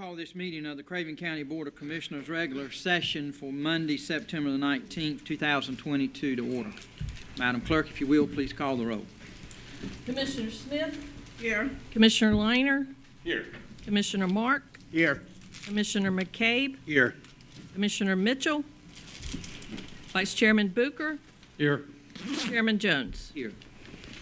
call this meeting of the Craven County Board of Commissioners regular session for Monday, September the 19th, 2022 to order. Madam Clerk, if you will, please call the roll. Commissioner Smith? Here. Commissioner Liner? Here. Commissioner Mark? Here. Commissioner McCabe? Here. Commissioner Mitchell? Vice Chairman Booker? Here. Chairman Jones? Here.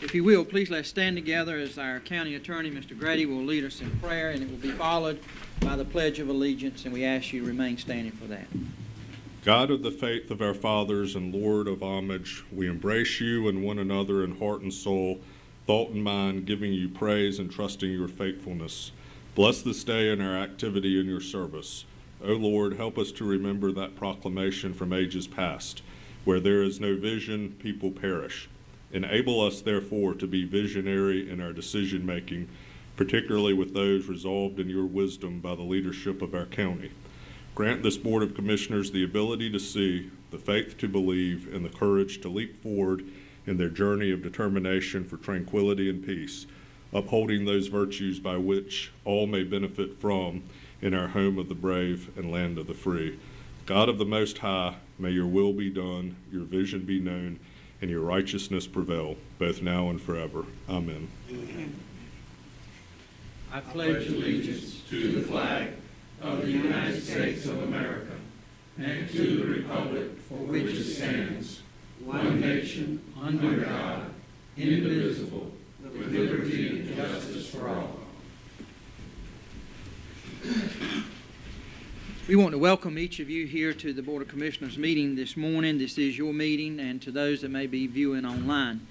If you will, please let's stand together as our County Attorney, Mr. Grady, will lead us in prayer, and it will be followed by the Pledge of Allegiance, and we ask you to remain standing for that. God of the faith of our fathers and Lord of homage, we embrace you and one another in heart and soul, thought and mind, giving you praise and trusting your faithfulness. Bless this day in our activity in your service. O Lord, help us to remember that proclamation from ages past, where there is no vision, people perish. Enable us, therefore, to be visionary in our decision-making, particularly with those resolved in your wisdom by the leadership of our county. Grant this Board of Commissioners the ability to see, the faith to believe, and the courage to leap forward in their journey of determination for tranquility and peace, upholding those virtues by which all may benefit from in our home of the brave and land of the free. God of the Most High, may your will be done, your vision be known, and your righteousness prevail, both now and forever. Amen. I pledge allegiance to the flag of the United States of America and to the republic for which it stands, one nation, under God, indivisible, with liberty and justice for all. We want to welcome each of you here to the Board of Commissioners meeting this morning. This is your meeting, and to those that may be viewing online.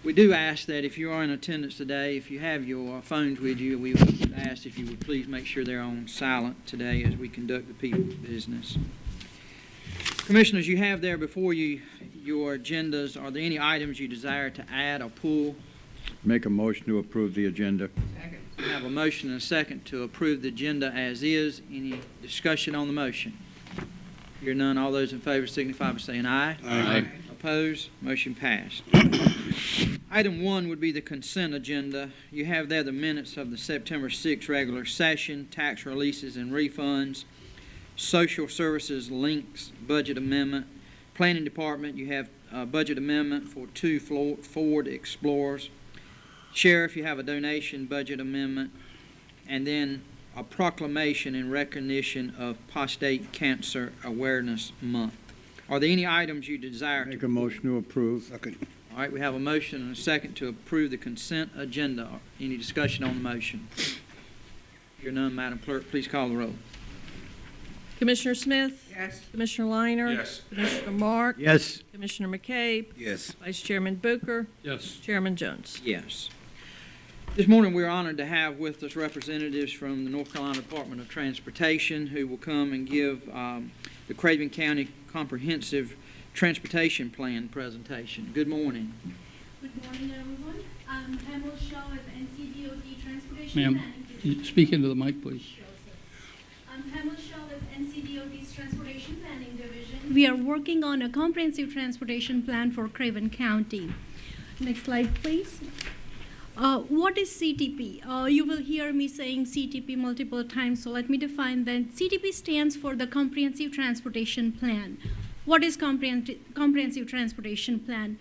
We do ask that if you are in attendance today, if you have your phones with you, we would ask if you would please make sure they're on silent today as we conduct the people's business. Commissioners, you have there before you your agendas. Are there any items you desire to add or pull? Make a motion to approve the agenda. Second. We have a motion and a second to approve the agenda as is. Any discussion on the motion? Hear none. All those in favor signify by saying aye. Aye. Opposed? Motion passed. Item 1 would be the consent agenda. You have there the minutes of the September 6th regular session, tax releases and refunds, social services links, budget amendment. Planning Department, you have a budget amendment for 2 Ford Explorers. Sheriff, you have a donation budget amendment, and then a proclamation in recognition of Prostate Cancer Awareness Month. Are there any items you desire Make to a motion to approve. Second. All right, we have a motion and a second to approve the consent agenda. Any discussion on the motion? Hear none, Madam Clerk, please call the roll. Commissioner Smith? Yes. Commissioner Liner? Yes. Commissioner Mark? Yes. Commissioner McCabe? Yes. Vice Chairman Booker? Yes. Chairman Jones? Yes. This morning we're honored to have with us representatives from the North Carolina Department of Transportation who will come and give the Craven County Comprehensive Transportation Plan presentation. Good morning. Good morning, everyone. I'm Pamela Shaw with NCDOT Transportation Ma'am, Planning Division. speak into the mic, please. Sure, sir. I'm Pamela Shaw with NCDOT's Transportation Planning Division. We are working on a comprehensive transportation plan for Craven County. Next slide, please. What is CTP? You will hear me saying CTP multiple times, so let me define that. CTP stands for the Comprehensive Transportation Plan. What is Comprehensive Transportation Plan?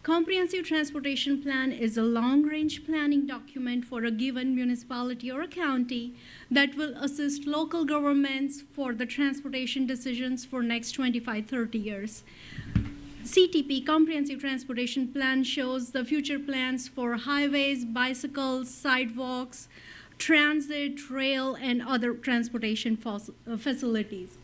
Comprehensive Transportation Plan is a long-range planning document for a given municipality or a county that will assist local governments for the transportation decisions for next 25-30 years. CTP, Comprehensive Transportation Plan, shows the future plans for highways, bicycles, sidewalks, transit, rail, and other transportation facilities.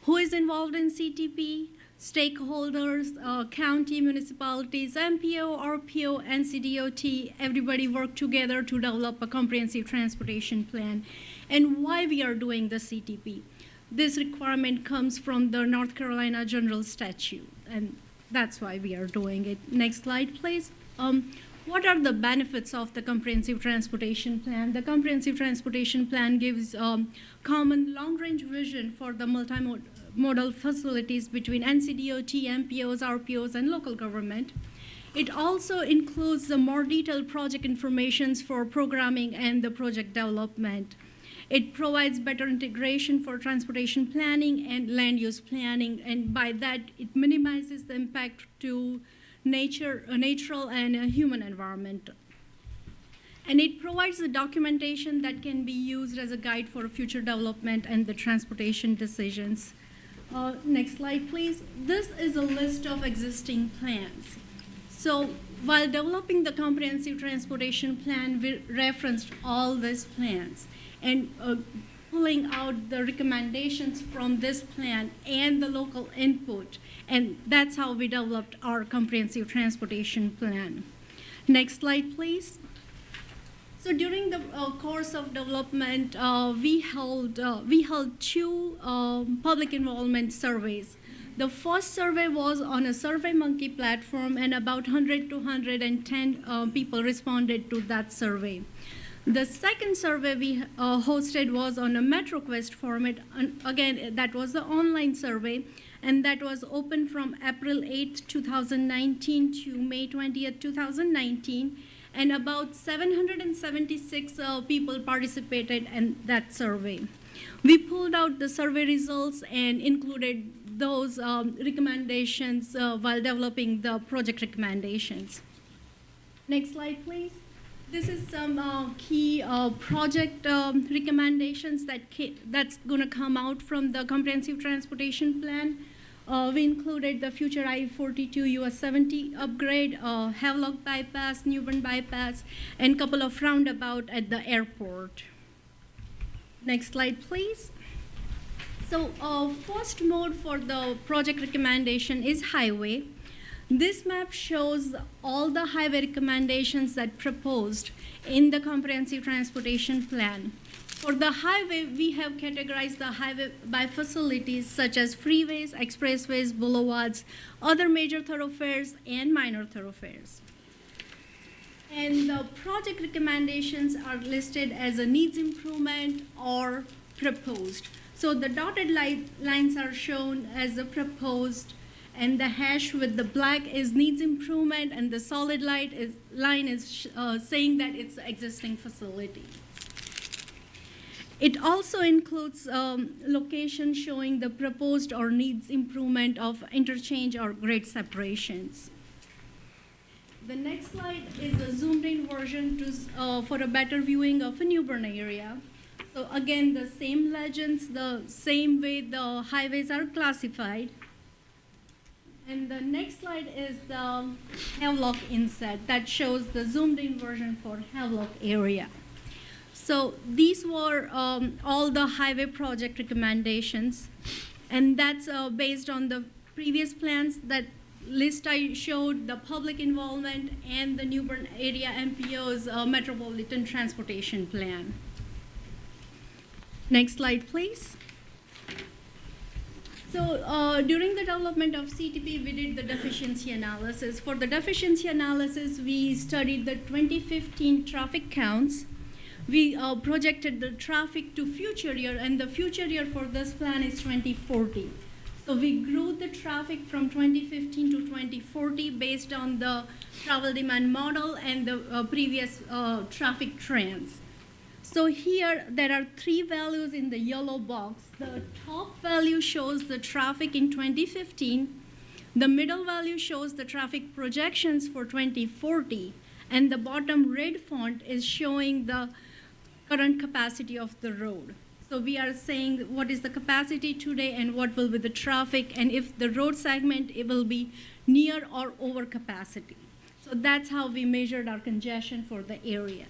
Who is involved in CTP? Stakeholders, county, municipalities, MPO, RPO, NCDOT, everybody work together to develop a comprehensive transportation plan. And why we are doing the CTP? This requirement comes from the North Carolina General Statute, and that's why we are doing it. Next slide, please. What are the benefits of the Comprehensive Transportation Plan? The Comprehensive Transportation Plan gives common long-range vision for the multimodal facilities between NCDOT, MPOs, RPOs, and local government. It also includes the more detailed project information for programming and the project development. It provides better integration for transportation planning and land use planning, and by that, it minimizes the impact to natural and human environment. And it provides the documentation that can be used as a guide for future development and the transportation decisions. Next slide, please. This is a list of existing plans. So while developing the comprehensive transportation plan, we referenced all these plans and pulling out the recommendations from this plan and the local input. And that's how we developed our comprehensive transportation plan. Next slide, please. So during the course of development, we held two public involvement surveys. The first survey was on a SurveyMonkey platform, and about 100 to 110 people responded to that survey. The second survey we hosted was on a MetroQuest format. And again, that was the online survey, and that was open from April 8th, 2019 to May 20th, 2019. And about 776 people participated in that survey. We pulled out the survey results and included those recommendations while developing the project recommendations. Next slide, please. This is some key project recommendations that's going to come out from the comprehensive transportation plan. We included the future I-42 US 70 upgrade, Havelock bypass, New Bern bypass, and a couple of roundabout at the airport. Next slide, please. So first mode for the project recommendation is highway. This map shows all the highway recommendations that proposed in the comprehensive transportation plan. For the highway, we have categorized the highway by facilities such as freeways, expressways, boulevards, other major thoroughfares, and minor thoroughfares. And the project recommendations are listed as a needs improvement or proposed. So the dotted lines are shown as a proposed, and the hash with the black is needs improvement, and the solid line is saying that it's an existing facility. It also includes location showing the proposed or needs improvement of interchange or grade separations. The next slide is a zoomed-in version for a better viewing of a New Bern area. So again, the same legends, the same way the highways are classified. And the next slide is the Havelock inset that shows the zoomed-in version for Havelock area. So these were all the highway project recommendations, and that's based on the previous plans. That list I showed, the public involvement and the New Bern area MPO's Metropolitan Transportation Plan. Next slide, please. So during the development of CTP, we did the deficiency analysis. For the deficiency analysis, we studied the 2015 traffic counts. We projected the traffic to future year, and the future year for this plan is 2040. So we grew the traffic from 2015 to 2040 based on the travel demand model and the previous traffic trends. So here there are three values in the yellow box. The top value shows the traffic in 2015. The middle value shows the traffic projections for 2040. And the bottom red font is showing the current capacity of the road. So we are saying what is the capacity today and what will be the traffic, and if the road segment, it will be near or over capacity. So that's how we measured our congestion for the area.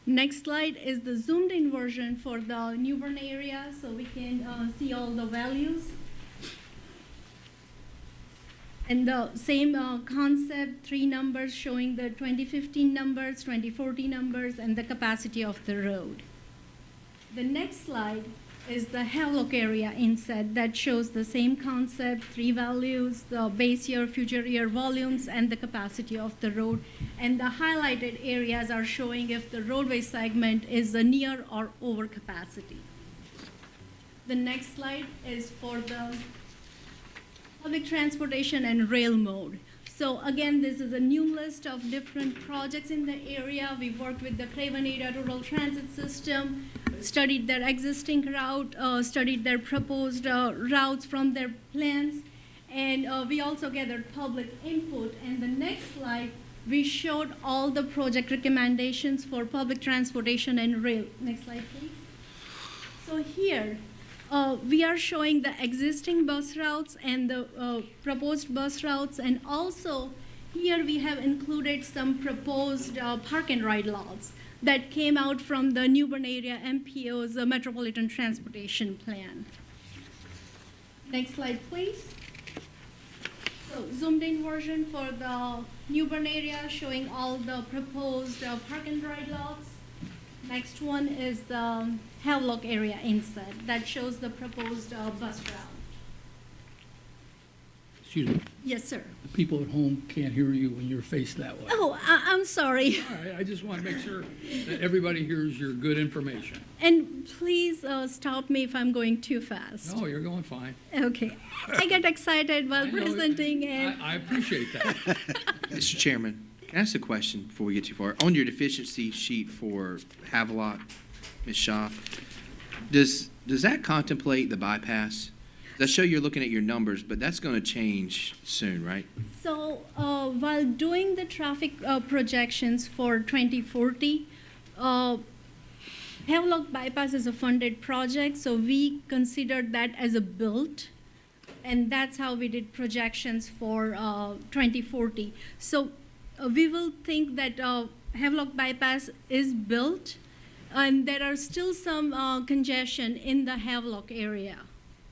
Next slide is the zoomed in version for the New Bern area, so we can see all the values. And the same concept, three numbers showing the 2015 numbers, 2040 numbers, and the capacity of the road. The next slide is the Havelock area inset that shows the same concept, three values, the base year, future year volumes, and the capacity of the road. And the highlighted areas are showing if the roadway segment is a near or over capacity. The next slide is for the public transportation and rail mode. So again, this is a new list of different projects in the area. We worked with the Craven area rural transit system, studied their existing route, studied their proposed routes from their plans, and we also gathered public input. And the next slide, we showed all the project recommendations for public transportation and rail. Next slide, please. So here, we are showing the existing bus routes and the proposed bus routes, and also here we have included some proposed park and ride lots that came out from the New Bern area MPO's Metropolitan Transportation Plan. Next slide, please. So zoomed in version for the New Bern area showing all the proposed park and ride lots. Next one is the Havelock area inset that shows the proposed bus route. Excuse me, Yes, sir. the people at home can't hear you when you're faced that way. Oh, I'm sorry. All right, I just want to make sure that everybody hears your good information. And please stop me if I'm going too fast. No, you're going fine. Okay. I get excited while I know, presenting and I appreciate that. Mr. Chairman, can I ask a question before we get too far? On your deficiency sheet for Havelock, Ms. Shaw, does that contemplate the bypass? That show you're looking at your numbers, but that's going to change soon, right? so while doing the traffic projections for 2040, Havelock Bypass is a funded project, so we considered that as a build, and that's how we did projections for 2040. So we will think that Havelock Bypass is built, and there are still some congestion in the Havelock area,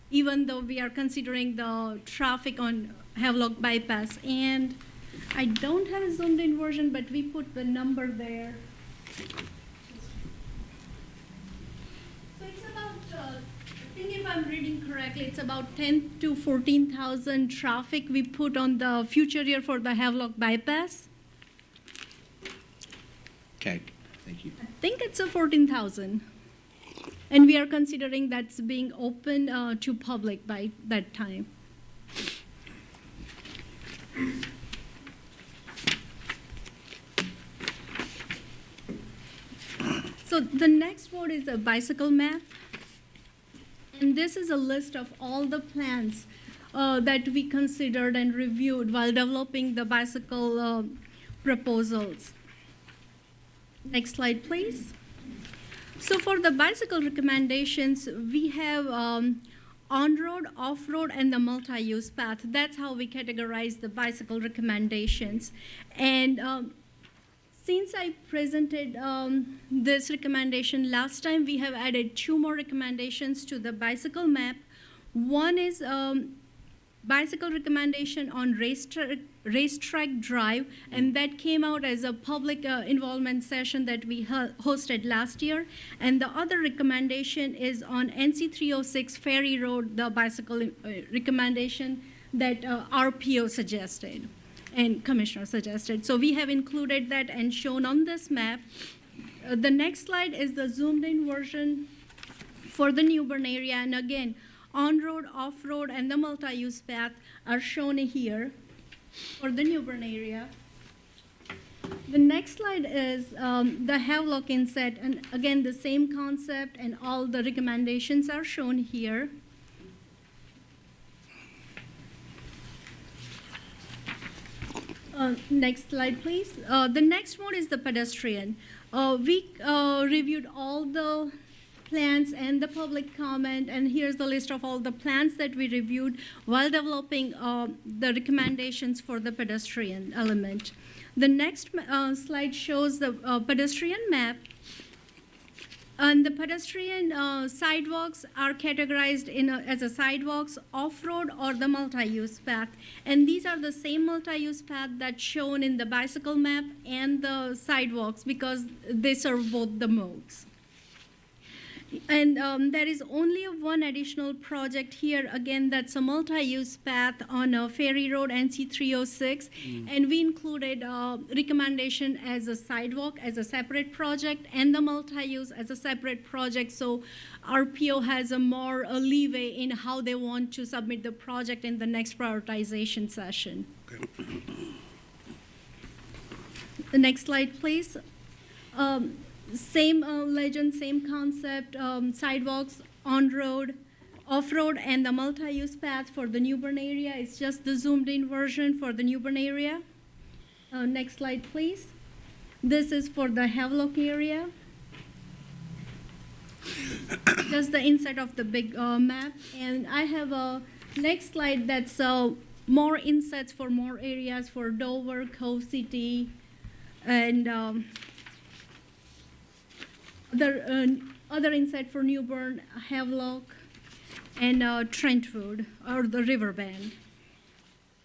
even though we are considering the traffic on Havelock Bypass. And I don't have a zoomed in version, but we put the number there. So it's about, I think if I'm reading correctly, it's about 10 to 14,000 traffic we put on the future year for the Havelock Bypass. Okay, thank you. I think it's a 14,000. And we are considering that's being open to public by that time. So the next one is a bicycle map. And this is a list of all the plans that we considered and reviewed while developing the bicycle proposals. Next slide, please. So for the bicycle recommendations, we have on-road, off-road, and the multi-use path. That's how we categorize the bicycle recommendations. And since I presented this recommendation last time, we have added 2 more recommendations to the bicycle map. One is bicycle recommendation on racetrack drive, and that came out as a public involvement session that we hosted last year. And the other recommendation is on NC 306 Ferry Road, the bicycle recommendation that RPO suggested and Commissioner suggested. So we have included that and shown on this map. The next slide is the zoomed in version for the New Bern area, and again, on-road, off-road, and the multi-use path are shown here for the New Bern area. The next slide is the Havelock inset, and again, the same concept, and all the recommendations are shown here. Next slide, please. The next one is the pedestrian. We reviewed all the plans and the public comment, and here's the list of all the plans that we reviewed while developing the recommendations for the pedestrian element. The next slide shows the pedestrian map. And the pedestrian sidewalks are categorized as a sidewalks, off-road, or the multi-use path. And these are the same multi-use path that's shown in the bicycle map and the sidewalks because they serve both the modes. And there is only one additional project here, again, that's a multi-use path on a Ferry Road, NC 306, and we included recommendation as a sidewalk, as a separate project, and the multi-use as a separate project, so RPO has a more leeway in how they want to submit the project in the next prioritization session. The next slide, please. Same legend, same concept, sidewalks, on-road, off-road, and the multi-use path for the Newbern area. It's just the zoomed-in version for the Newbern area. Next slide, please. This is for the Havelock area. Just the inside of the big map. And I have a next slide that's more insights for more areas for Dover, Cove City, and other insight for Newbern, Havelock, and Trentwood, or the Riverbend.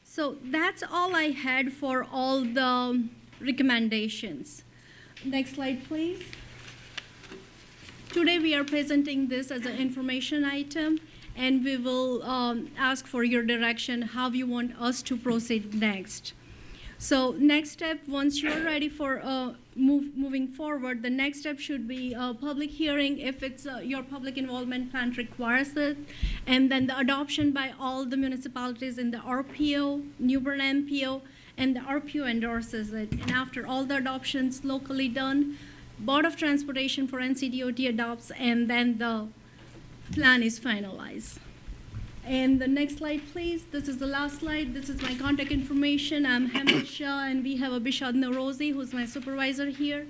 So that's all I had for all the recommendations. Next slide, please. Today we are presenting this as an information item, and we will ask for your direction, how you want us to proceed next. So next step, once you're ready for moving forward, the next step should be a public hearing if it's your public involvement plan requires it, and then the adoption by all the municipalities in the RPO, Newbern MPO, and the RPO endorses it. And after all the adoptions locally done, Board of Transportation for NCDOT adopts, and then the plan is finalized. And the next slide, please. This is the last slide. This is my contact information. I'm Hamid Shah, and we have Abhishad Narozi, who's my supervisor here.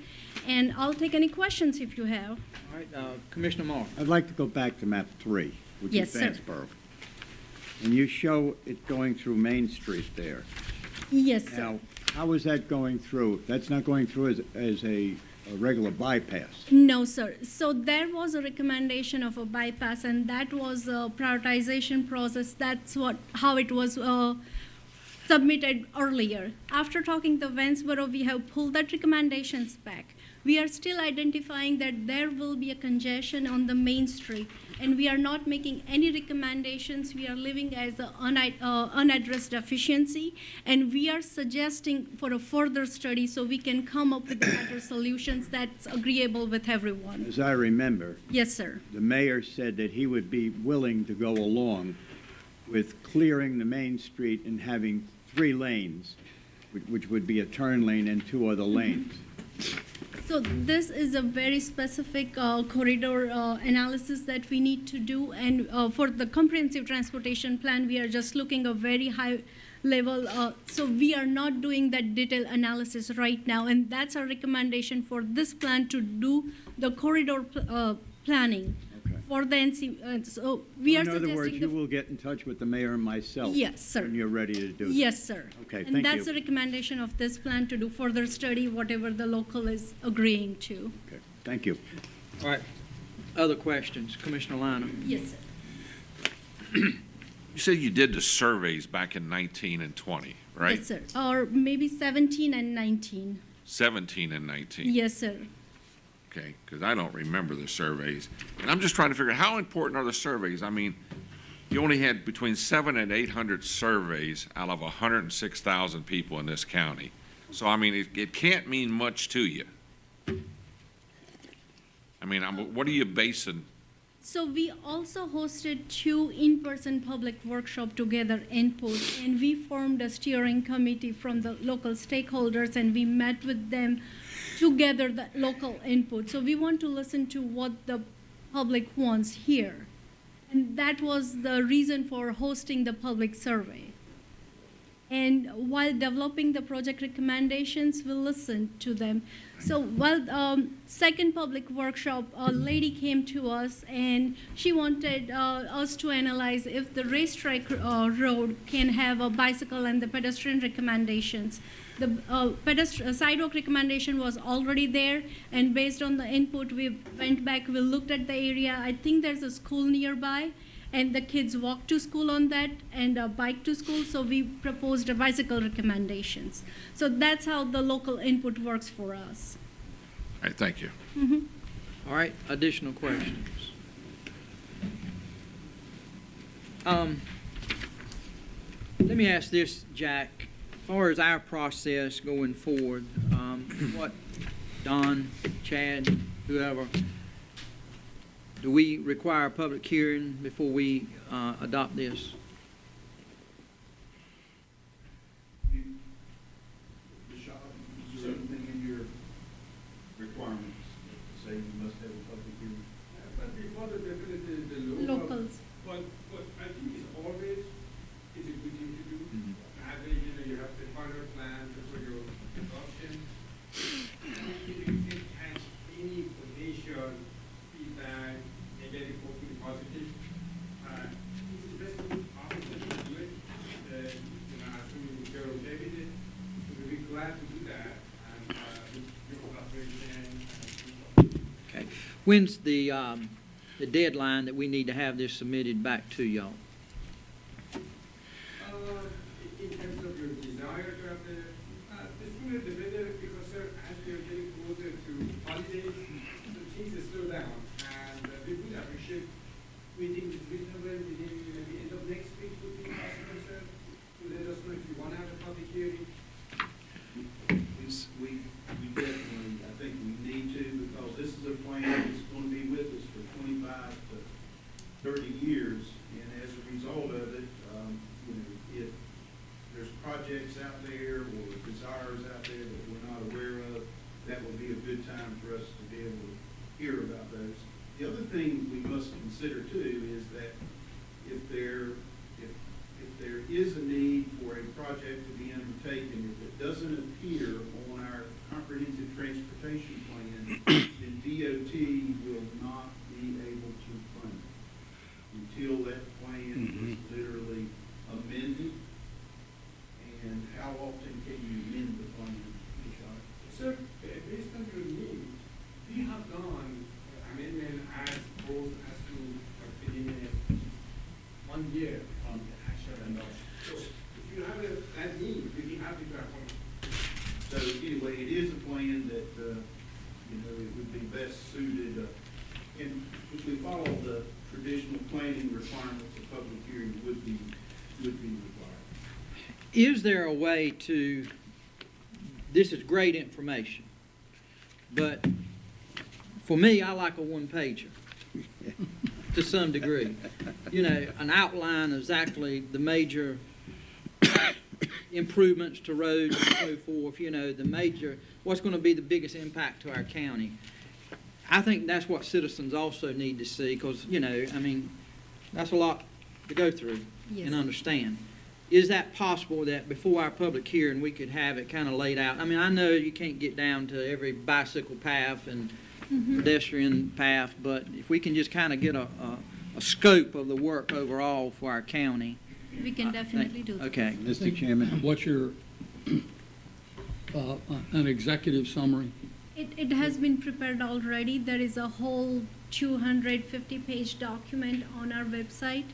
And I'll take any questions if you have. All right, Commissioner Moore. I'd like to go back to map 3, which Yes, is sir. Vanceboro. And you show it going through Main Street there. Yes, sir. Now, how is that going through? That's not going through as a regular bypass. No, sir. So there was a recommendation of a bypass, and that was a prioritization process. That's how it was submitted earlier. After talking to Vanceboro, we have pulled that recommendations back. We are still identifying that there will be a congestion on the main street, and we are not making any recommendations. We are leaving as an unaddressed deficiency, and we are suggesting for a further study so we can come up with better solutions that's agreeable with everyone. As I remember, Yes, sir. the mayor said that he would be willing to go along with clearing the Main Street and having 3 lanes, which would be a turn lane and 2 other lanes. So this is a very specific corridor analysis that we need to do, and for the comprehensive transportation plan, we are just looking a very high level. So we are not doing that detailed analysis right now, and that's our recommendation for this plan to do the corridor planning Okay. for the NC. So we are In other suggesting words, you will get in touch with the mayor and myself. Yes, sir. When you're ready to do that. Yes, sir. Okay, And thank that's you. the recommendation of this plan, to do further study, whatever the local is agreeing to. Okay, thank you. All right, other questions? Commissioner Lina. Yes, sir. You said you did the surveys back in 19 and 20, right? Yes, sir. Or maybe 17 and 19. 17 and 19. Yes, sir. Okay, because I don't remember the surveys. And I'm just trying to figure out, how important are the surveys? I mean, you only had between 700 and 800 surveys out of 106,000 people in this county. So, I mean, it can't mean much to you. I mean, what are you basing? So we also hosted 2 in-person public workshop together input, and we formed a steering committee from the local stakeholders, and we met with them to gather the local input. So we want to listen to what the public wants here. And that was the reason for hosting the public survey. And while developing the project recommendations, we'll listen to them. So while second public workshop, a lady came to us, and she wanted us to analyze if the racetrack road can have a bicycle and the pedestrian recommendations. The sidewalk recommendation was already there, and based on the input, we went back, we looked at the area. I think there's a school nearby, and the kids walk to school on that and bike to school, so we proposed a bicycle recommendations. So that's how the local input works for us. All right, thank you. All right, additional questions? Let me ask this, Jack. As far as our process going forward, what, Don, Chad, whoever, do we require a public hearing before we adopt this? designer plan before your adoption. If you can catch any potential feedback, negative or positive, this is the best opportunity to do it. Assuming we go okay with it, we'll be glad to do that. And your collaboration. Okay. When's the deadline that we need to have this submitted back to y'all? In terms of your desire to have the sooner the better, because as we are getting closer to holidays, so things slow down. And we would appreciate meeting is reasonable within maybe end of next week would be possible, sir. To let us know if you want to have a public hearing. We definitely, I think we need to, because this is a plan that's going to be with us for 25 to 30 years. And as a result of it, if there's projects out there or desires out there that we're not aware of, that would be a good time for us to be able to hear about those. The other thing we must consider too is that if there is a need for a project to be undertaken, if it doesn't appear on our comprehensive transportation plan, then DOT will not be able to fund it until that plan is literally amended. And how often can you amend the plan? Sir, based on your need, we have done amendment as opposed as to within 1 year from the actual adoption. So if you have that need, we'd be happy to accommodate. So anyway, it is a plan that, it would be best suited, and if we follow the traditional planning requirements, a public hearing would be required. Is there a way to, this is great information, but for me, I like a one-pager to some degree. An outline of exactly the major improvements to roads and so forth, the major, what's going to be the biggest impact to our county. I think that's what citizens also need to see because, that's a lot to go through Yes. and understand. Is that possible that before our public hearing, we could have it kind of laid out? I know you can't get down to every bicycle path and pedestrian path, but if we can just kind of get a scope of the work overall for our county. We can definitely do that. Okay. Mr. Chairman? What's your, an executive summary? It has been prepared already. There is a whole 250-page document on our website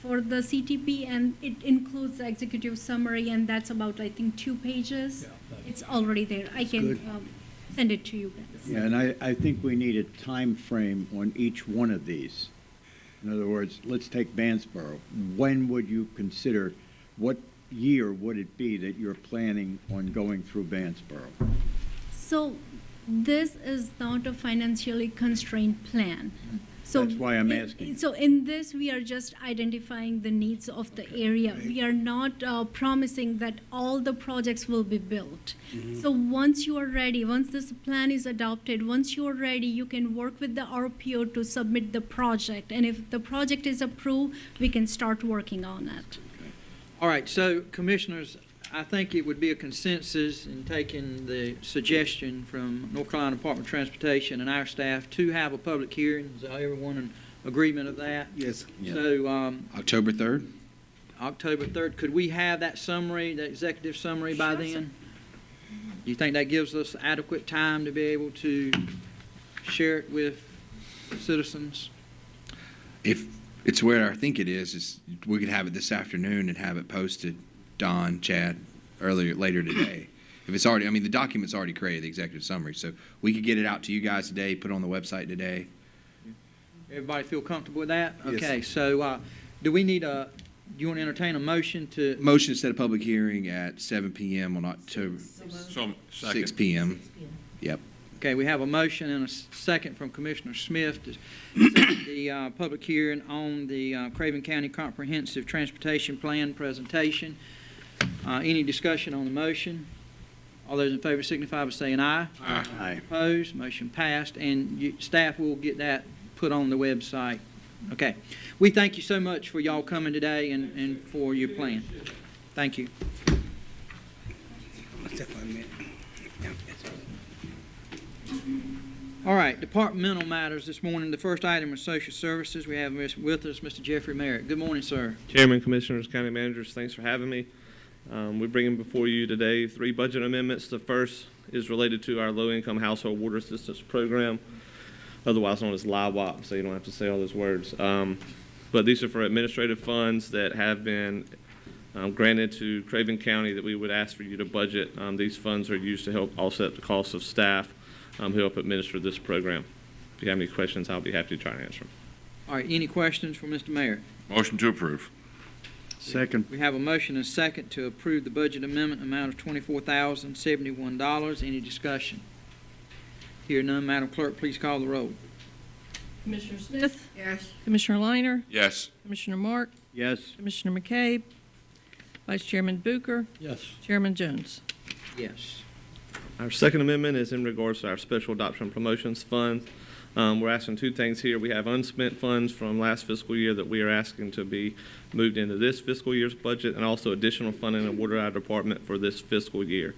for the CTP, and it includes the executive summary, and that's about, I think, 2 pages. It's already there. I can good. send it to you guys. Yeah, and I think we need a time frame on each one of these. In other words, let's take Bansboro. When would you consider, what year would it be that you're planning on going through Bansboro? So this is not a financially constrained plan. So That's why I'm asking. So in this, we are just identifying the needs of the area. We are not promising that all the projects will be built. So once you are ready, once this plan is adopted, once you are ready, you can work with the RPO to submit the project. And if the project is approved, we can start working on it. All right, so commissioners, I think it would be a consensus in taking the suggestion from North Carolina Department of Transportation and our staff to have a public hearing. Is everyone in agreement of that? Yes. So October 3rd? October 3rd, could we have that summary, that executive summary by Sure, sir. then? Do you think that gives us adequate time to be able to share it with citizens? If it's where I think it is we could have it this afternoon and have it posted, Don, Chad, later today. If it's already, the document's already created, the executive summary, so we could get it out to you guys today, put it on the website today. Everybody feel comfortable with that? Yes. Okay, so do we need do you want to entertain a motion to? Motion to set a public hearing at 7 p.m. on October, So, 6 second. p.m. Yep. Okay, we have a motion and a second from Commissioner Smith to set the public hearing on the Craven County Comprehensive Transportation Plan presentation. Any discussion on the motion? All those in favor signify by saying aye. Aye. Opposed? Motion passed, and staff will get that put on the website. Okay. We thank you so much for y'all coming today and for your plan. Thank you. All right, departmental matters this morning. The first item is social services. We have with us Mr. Jeffrey Merritt. Good morning, sir. Chairman, Commissioners, County Managers, thanks for having me. We're bringing before you today 3 budget amendments. The first is related to our low-income household water assistance program, otherwise known as LIWAP, so you don't have to say all those words. But these are for administrative funds that have been granted to Craven County that we would ask for you to budget. These funds are used to help offset the costs of staff who help administer this program. If you have any questions, I'll be happy to try and answer them. All right, any questions for Mr. Merritt? Motion to approve. Second. We have a motion and a second to approve the budget amendment amount of $24,071. Any discussion? Hear none, Madam Clerk, please call the roll. Commissioner Smith? Yes. Commissioner Liner? Yes. Commissioner Mark? Yes. Commissioner McCabe? Vice Chairman Bucher? Yes. Chairman Jones? Yes. Our second amendment is in regards to our Special Adoption Promotions Fund. We're asking 2 things here. We have unspent funds from last fiscal year that we are asking to be moved into this fiscal year's budget, and also additional funding awarded our department for this fiscal year.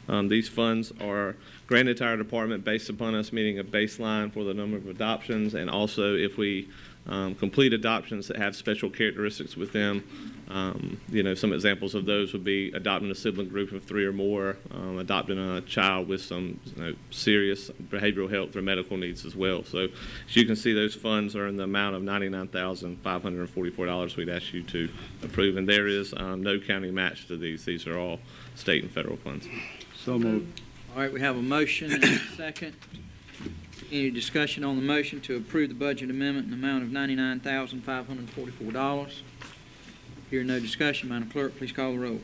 These funds are granted to our department based upon us meeting a baseline for the number of adoptions, and also if we complete adoptions that have special characteristics with them. Some examples of those would be adopting a sibling group of 3 or more, adopting a child with some serious behavioral health or medical needs as well. So as you can see, those funds are in the amount of $99,544 we'd ask you to approve. And there is no county match to these. These are all state and federal funds. So moved. All right, we have a motion and a second. Any discussion on the motion to approve the budget amendment in the amount of $99,544? Hearing no discussion, Madam Clerk, please call the roll.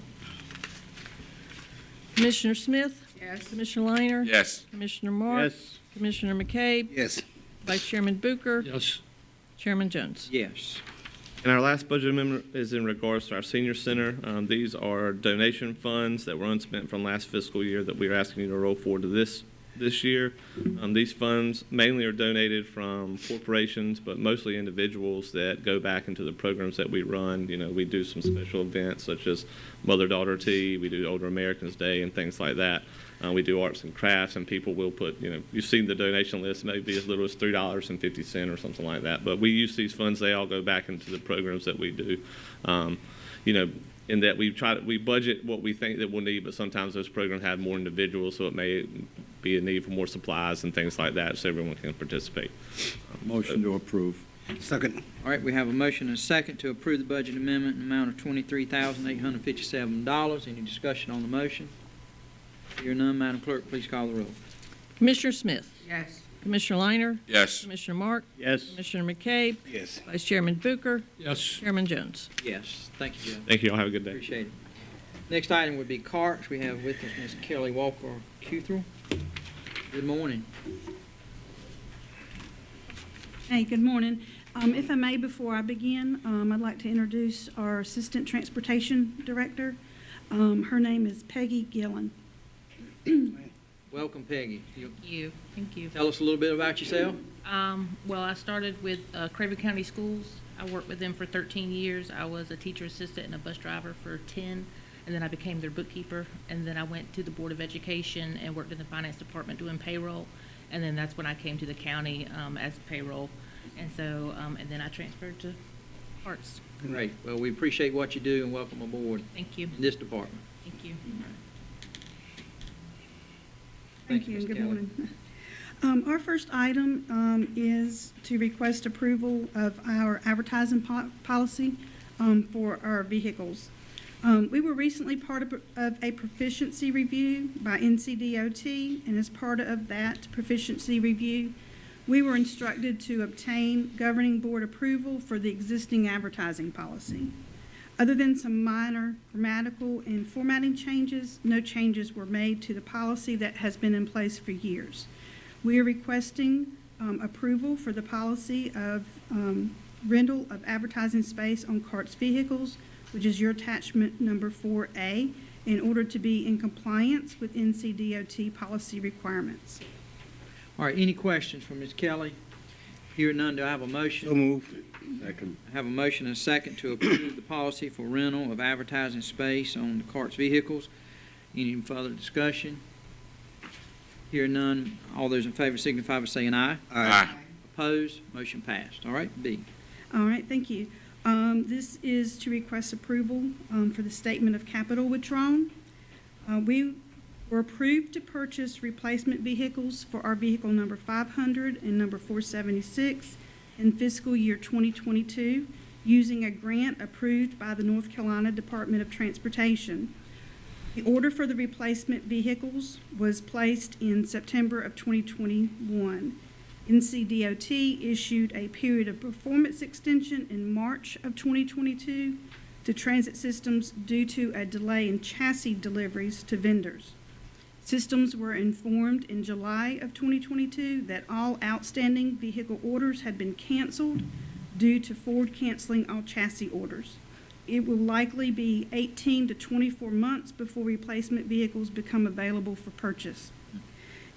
Commissioner Smith? Yes. Commissioner Liner? Yes. Commissioner Mark? Yes. Commissioner McCabe? Yes. Vice Chairman Bucher? Yes. Chairman Jones? Yes. And our last budget amendment is in regards to our senior center. These are donation funds that were unspent from last fiscal year that we are asking you to roll forward to this year. These funds mainly are donated from corporations, but mostly individuals that go back into the programs that we run. We do some special events such as Mother-Daughter Tea, we do Older Americans Day and things like that. We do arts and crafts, and people will put, you've seen the donation list, maybe as little as $3.50 or something like that. But we use these funds, they all go back into the programs that we do. In that we budget what we think that we'll need, but sometimes those programs have more individuals, so it may be a need for more supplies and things like that, so everyone can participate. Motion to approve. Second. All right, we have a motion and a second to approve the budget amendment in the amount of $23,857. Any discussion on the motion? Hear none, Madam Clerk, please call the roll. Commissioner Smith? Yes. Commissioner Liner? Yes. Commissioner Mark? Yes. Commissioner McCabe? Yes. Vice Chairman Bucher? Yes. Chairman Jones? Yes. Thank you, Jeff. Thank you. All have a good day. Appreciate it. Next item would be carts. We have with us Ms. Kelly Walker Cuthrell. Good morning. Hey, good morning. If I may, before I begin, I'd like to introduce our Assistant Transportation Director. Her name is Peggy Gillen. Welcome, Peggy. Thank you. Tell us a little bit about yourself. Well, I started with Craven County Schools. I worked with them for 13 years. I was a teacher assistant and a bus driver for 10, and then I became their bookkeeper. And then I went to the Board of Education and worked in the finance department doing payroll. And then that's when I came to the county as payroll. And so, and then I transferred to Arts. Great. Well, we appreciate what you do and welcome aboard Thank you. in this department. Thank you. Thank you, Ms. and good Kelly. morning. Our first item is to request approval of our advertising policy for our vehicles. We were recently part of a proficiency review by NCDOT, and as part of that proficiency review, we were instructed to obtain governing board approval for the existing advertising policy. Other than some minor grammatical and formatting changes, no changes were made to the policy that has been in place for years. We are requesting approval for the policy of rental of advertising space on carts vehicles, which is your attachment number 4A, in order to be in compliance with NCDOT policy requirements. All right, any questions from Ms. Kelly? Hearing none, do I have a motion? So moved. Second. I have a motion and a second to approve the policy for rental of advertising space on the carts vehicles. Any further discussion? Hearing none, all those in favor signify by saying aye. Aye. Opposed? Motion passed. All right, B. All right, thank you. This is to request approval for the statement of capital withdrawn. We were approved to purchase replacement vehicles for our vehicle number 500 and number 476 in fiscal year 2022 using a grant approved by the North Carolina Department of Transportation. The order for the replacement vehicles was placed in September of 2021. NCDOT issued a period of performance extension in March of 2022 to transit systems due to a delay in chassis deliveries to vendors. Systems were informed in July of 2022 that all outstanding vehicle orders had been canceled due to Ford canceling all chassis orders. It will likely be 18 to 24 months before replacement vehicles become available for purchase.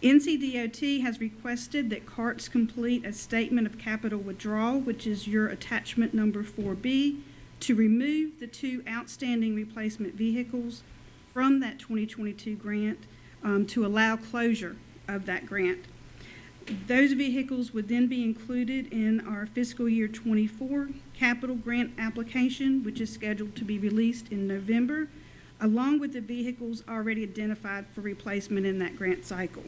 NCDOT has requested that CARTS complete a statement of capital withdrawal, which is your attachment number 4B, to remove the 2 outstanding replacement vehicles from that 2022 grant to allow closure of that grant. Those vehicles would then be included in our fiscal year 24 capital grant application, which is scheduled to be released in November, along with the vehicles already identified for replacement in that grant cycle.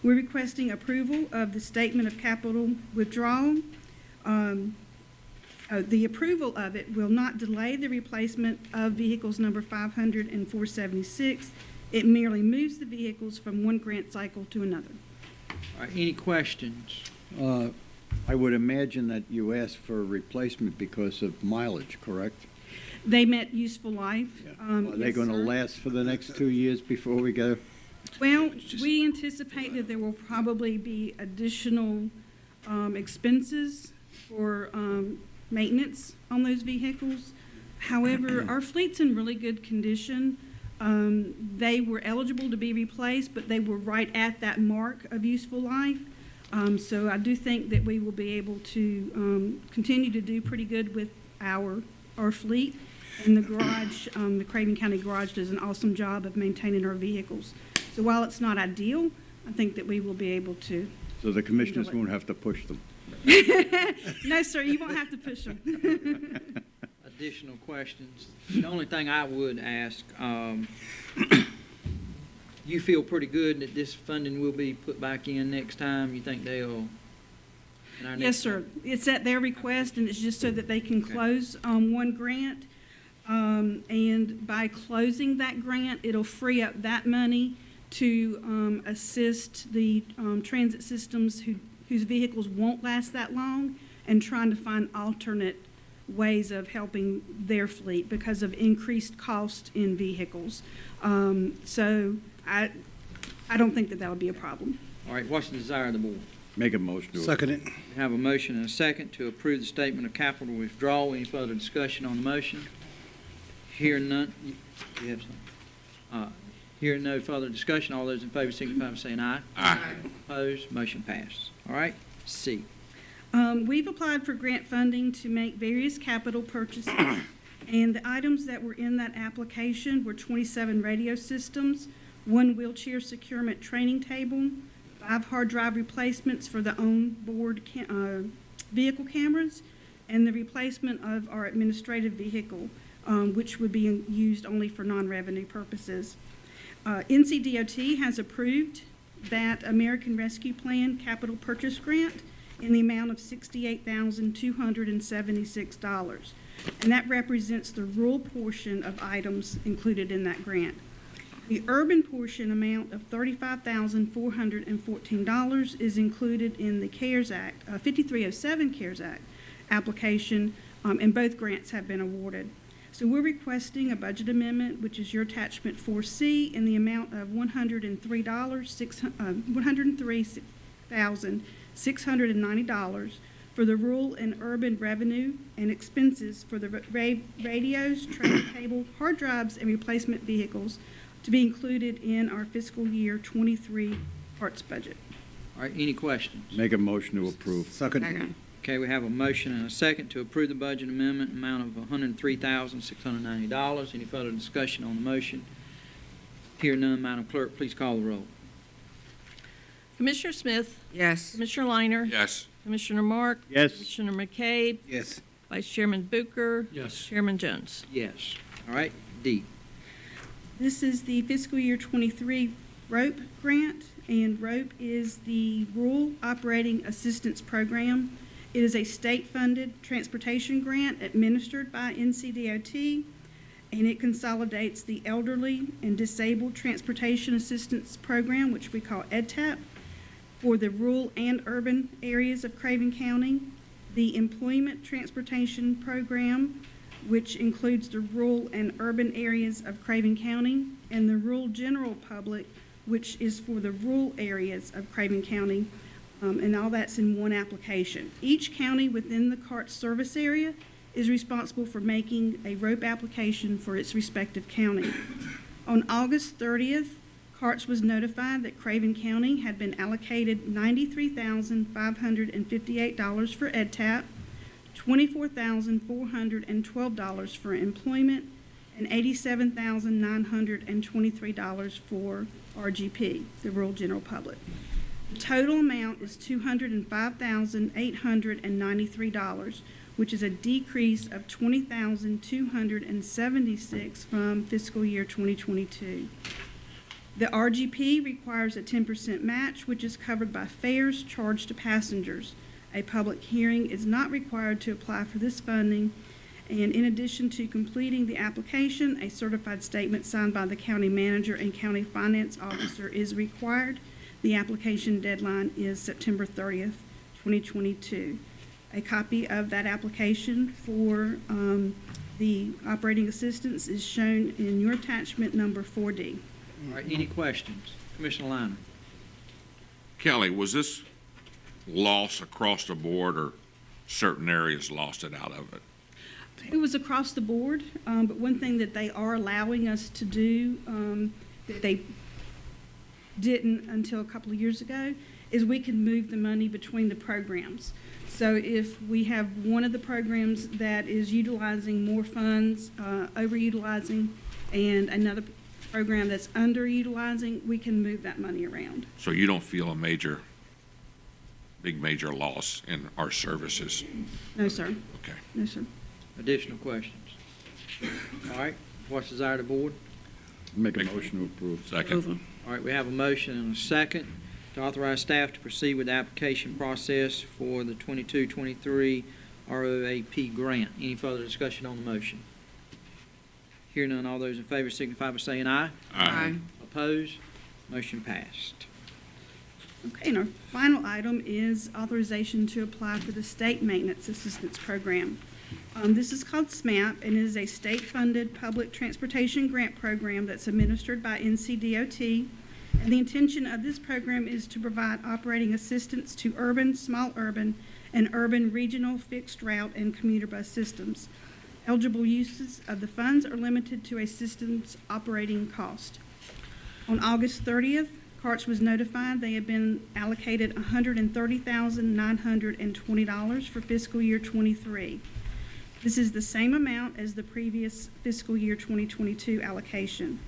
We're requesting approval of the statement of capital withdrawal. The approval of it will not delay the replacement of vehicles number 500 and 476. It merely moves the vehicles from one grant cycle to another. All right, any questions? I would imagine that you asked for a replacement because of mileage, correct? They met useful life. Are they Yes, going to sir. last for the next 2 years before we go? Well, we anticipate that there will probably be additional expenses for maintenance on those vehicles. However, our fleet's in really good condition. They were eligible to be replaced, but they were right at that mark of useful life. So I do think that we will be able to continue to do pretty good with our fleet. And the garage, the Craven County Garage does an awesome job of maintaining our vehicles. So while it's not ideal, I think that we will be able to. So the commissioners won't have to push them. No, sir, you won't have to push them. Additional questions? The only thing I would ask, you feel pretty good that this funding will be put back in next time? You think they'll? in our Yes, next sir. It's at their request, and it's just so that they can close one grant. And by closing that grant, it'll free up that money to assist the transit systems whose vehicles won't last that long and trying to find alternate ways of helping their fleet because of increased cost in vehicles. So I don't think that that'll be a problem. All right, what's the desire of the board? Make a motion to. Second it. We have a motion and a second to approve the statement of capital withdrawal. Any further discussion on the motion? Hearing none, you have some. Hearing no further discussion, all those in favor signify by saying aye. Aye. Opposed, motion passed. All right, C. We've applied for grant funding to make various capital purchases, and the items that were in that application were 27 radio systems, 1 wheelchair securement training table, 5 hard drive replacements for the onboard vehicle cameras, and the replacement of our administrative vehicle, which would be used only for non-revenue purposes. NCDOT has approved that American Rescue Plan capital purchase grant in the amount of $68,276. And that represents the rural portion of items included in that grant. The urban portion amount of $35,414 is included in the CARES Act, 5307 CARES Act application, and both grants have been awarded. So we're requesting a budget amendment, which is your attachment 4C, in the amount of $103,690 for the rural and urban revenue and expenses for the radios, training table, hard drives, and replacement vehicles to be included in our fiscal year 23 parts budget. All right, any questions? Make a motion to approve. Second. Okay, we have a motion and a second to approve the budget amendment amount of $103,690. Any further discussion on the motion? Hear none, Madam Clerk, please call the roll. Commissioner Smith? Yes. Commissioner Liner? Yes. Commissioner Mark? Yes. Commissioner McCabe? Yes. Vice Chairman Booker? Yes. Chairman Jones? Yes. All right, D. This is the fiscal year 23 ROPE grant, and ROPE is the Rural Operating Assistance Program. It is a state-funded transportation grant administered by NCDOT, and it consolidates the Elderly and Disabled Transportation Assistance Program, which we call EDTAP, for the rural and urban areas of Craven County, the Employment Transportation Program, which includes the rural and urban areas of Craven County, and the Rural General Public, which is for the rural areas of Craven County, and all that's in one application. Each county within the CART service area is responsible for making a ROPE application for its respective county. On August 30th, CARTS was notified that Craven County had been allocated $93,558 for EDTAP, $24,412 for employment, and $87,923 for RGP, the Rural General Public. The total amount is $205,893, which is a decrease of $20,276 from fiscal year 2022. The RGP requires a 10% match, which is covered by fares charged to passengers. A public hearing is not required to apply for this funding, and in addition to completing the application, a certified statement signed by the county manager and county finance officer is required. The application deadline is September 30th, 2022. A copy of that application for the operating assistance is shown in your attachment number 4D. All right, any questions? Commissioner Liner? Kelly, was this loss across the board or certain areas lost it out of it? It was across the board, but one thing that they are allowing us to do that they didn't until a couple of years ago is we can move the money between the programs. So if we have one of the programs that is utilizing more funds, overutilizing, and another program that's underutilizing, we can move that money around. So you don't feel a big major loss in our services? No, sir. Okay. No, sir. Additional questions? All right, what's the desire of the board? Make a motion to approve. Second. All right, we have a motion and a second to authorize staff to proceed with the application process for the 22-23 ROAP grant. Any further discussion on the motion? Hear none, all those in favor signify by saying aye. Aye. Opposed? Motion passed. Okay, and our final item is authorization to apply for the State Maintenance Assistance Program. This is called SMAP, and it is a state-funded public transportation grant program that's administered by NCDOT. And the intention of this program is to provide operating assistance to urban, small urban, and urban regional fixed route and commuter bus systems. Eligible uses of the funds are limited to a system's operating cost. On August 30th, CARTS was notified they had been allocated $130,920 for fiscal year 23. This is the same amount as the previous fiscal year 2022 allocation.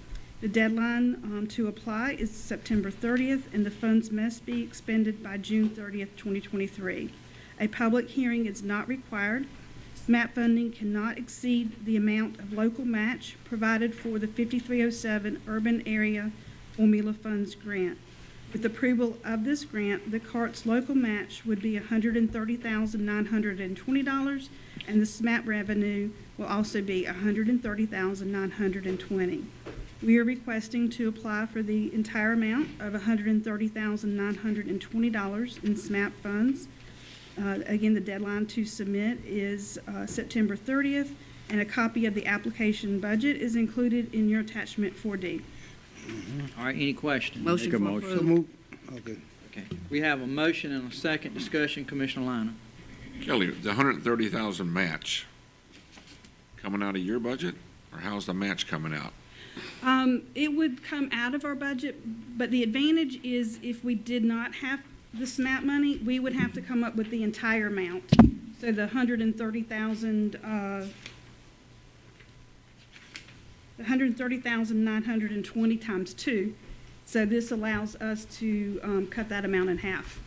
The deadline to apply is September 30th, and the funds must be expended by June 30th, 2023. A public hearing is not required. SMAP funding cannot exceed the amount of local match provided for the 5307 Urban Area Formula Funds Grant. With approval of this grant, the CART's local match would be $130,920, and the SMAP revenue will also be $130,920. We are requesting to apply for the entire amount of $130,920 in SMAP funds. Again, the deadline to submit is September 30th, and a copy of the application budget is included in your attachment 4D. All right, any questions? Make a motion. Okay. We have a motion and a second discussion. Commissioner Liner? Kelly, the 130,000 match coming out of your budget, or how's the match coming out? It would come out of our budget, but the advantage is if we did not have the SMAP money, we would have to come up with the entire amount. So the 130,000, the 130,920 times 2. So this allows us to cut that amount in half,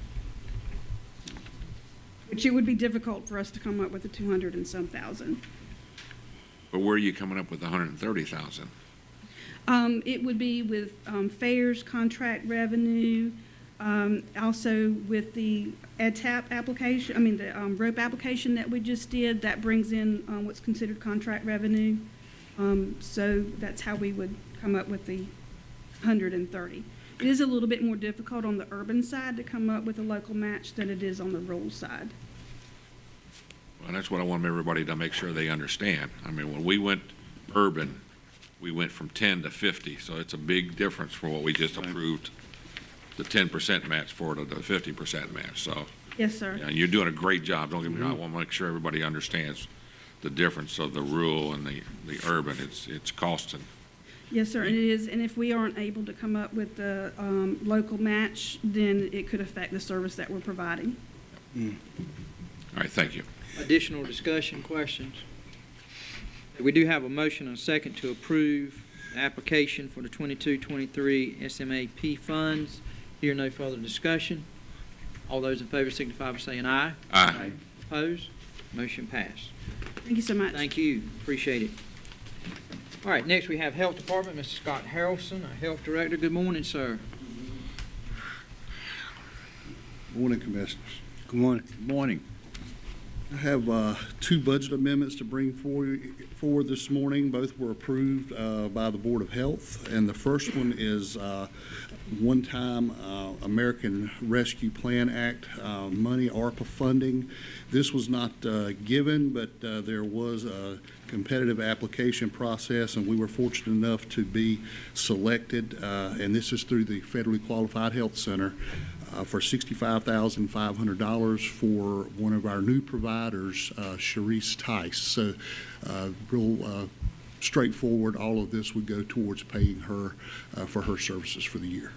which it would be difficult for us to come up with the 200 and some thousand. But where are you coming up with the 130,000? It would be with fares, contract revenue, also with the EdTap application, the rope application that we just did, that brings in what's considered contract revenue. So that's how we would come up with the 130. It is a little bit more difficult on the urban side to come up with a local match than it is on the rural side. Well, that's what I want everybody to make sure they understand. I mean, when we went urban, we went from 10 to 50, so it's a big difference for what we just approved the 10% match for to the 50% match, so. Yes, sir. Yeah, you're doing a great job, don't get me wrong, I want to make sure everybody understands the difference of the rural and the urban, it's costing. Yes, sir, it is, and if we aren't able to come up with the local match, then it could affect the service that we're providing. All right, thank you. Additional discussion, questions? We do have a motion and a second to approve the application for the 22-23 SMAP funds. Hear no further discussion. All those in favor signify by saying aye. Aye. Opposed? Motion passed. Thank you so much. Thank you. Appreciate it. All right, next we have Health Department, Mr. Scott Harrelson, our Health Director. Good morning, sir. Morning, Commissioners. Good morning. Good morning. I have two budget amendments to bring forward this morning. Both were approved by the Board of Health, and the first one is one-time American Rescue Plan Act money, ARPA funding. This was not given, but there was a competitive application process, and we were fortunate enough to be selected, and this is through the Federally Qualified Health Center. For $65,500 for one of our new providers, Sharice Tice. So real straightforward, all of this would go towards paying her for her services for the year.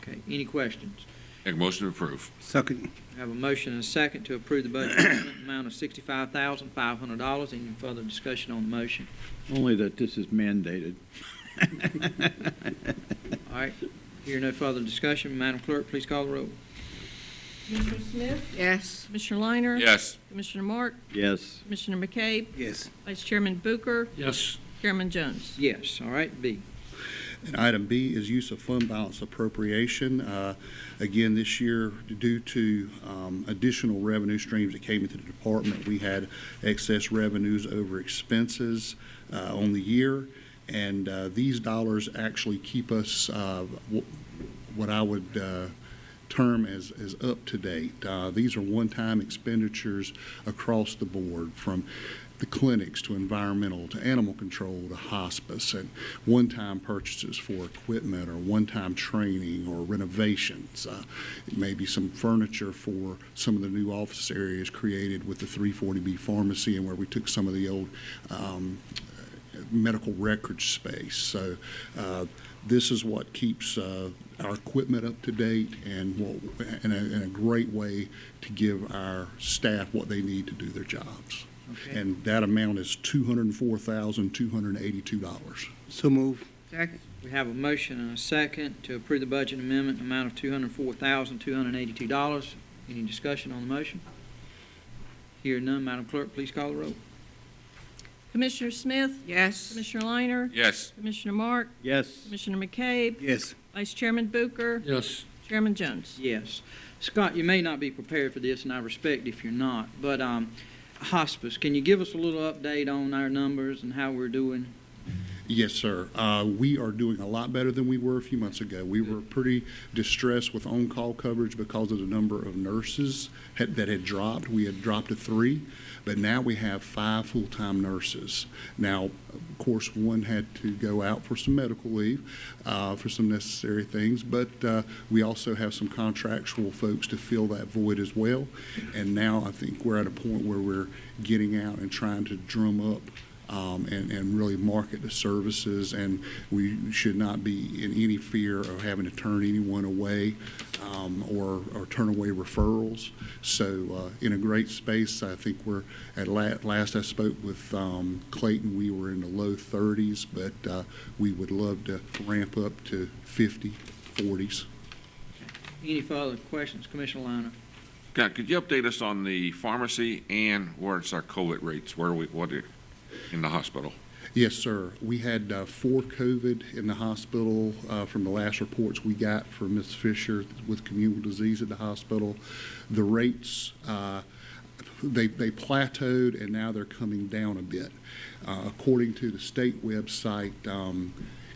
Okay, any questions? Make a motion to approve. Second. We have a motion and a second to approve the budget amendment amount of $65,500. Any further discussion on the motion? Only that this is mandated. All right, hear no further discussion. Madam Clerk, please call the roll. Commissioner Smith? Yes. Commissioner Liner? Yes. Commissioner Mark? Yes. Commissioner McCabe? Yes. Vice Chairman Booker? Yes. Chairman Jones? Yes, all right, B. And item B is use of fund balance appropriation. Again, this year, due to additional revenue streams that came into the department, we had excess revenues over expenses on the year. And these dollars actually keep us what I would term as up to date. These are one-time expenditures across the board, from the clinics to environmental to animal control to hospice, and one-time purchases for equipment or one-time training or renovations. It may be some furniture for some of the new office areas created with the 340B pharmacy, and where we took some of the old medical record space. So this is what keeps our equipment up to date, and in a great way to give our staff what they need to do their jobs. Okay. And that amount is $204,282. So move. Second. We have a motion and a second to approve the budget amendment amount of $204,282. Any discussion on the motion? Hear none, Madam Clerk, please call the roll. Commissioner Smith? Yes. Commissioner Liner? Yes. Commissioner Mark? Yes. Commissioner McCabe? Yes. Vice Chairman Booker? Yes. Chairman Jones? Yes. Scott, you may not be prepared for this, and I respect if you're not, but hospice, can you give us a little update on our numbers and how we're doing? Yes, sir. We are doing a lot better than we were a few months ago. We were pretty distressed with on-call coverage because of the number of nurses that had dropped. We had dropped to 3, but now we have 5 full-time nurses. Now, of course, one had to go out for some medical leave for some necessary things, but we also have some contractual folks to fill that void as well. And now I think we're at a point where we're getting out and trying to drum up and really market the services, and we should not be in any fear of having to turn anyone away. or turn away referrals. So in a great space. I think we're at last I spoke with Clayton, we were in the low 30s, but we would love to ramp up to 50, 40s. Any further questions, Commissioner Liner? God, could you update us on the pharmacy and where's our COVID rates? In the hospital? Yes, sir. We had 4 COVID in the hospital from the last reports we got from Ms. Fisher with communicable disease at the hospital. The rates, they plateaued and now they're coming down a bit. According to the state website,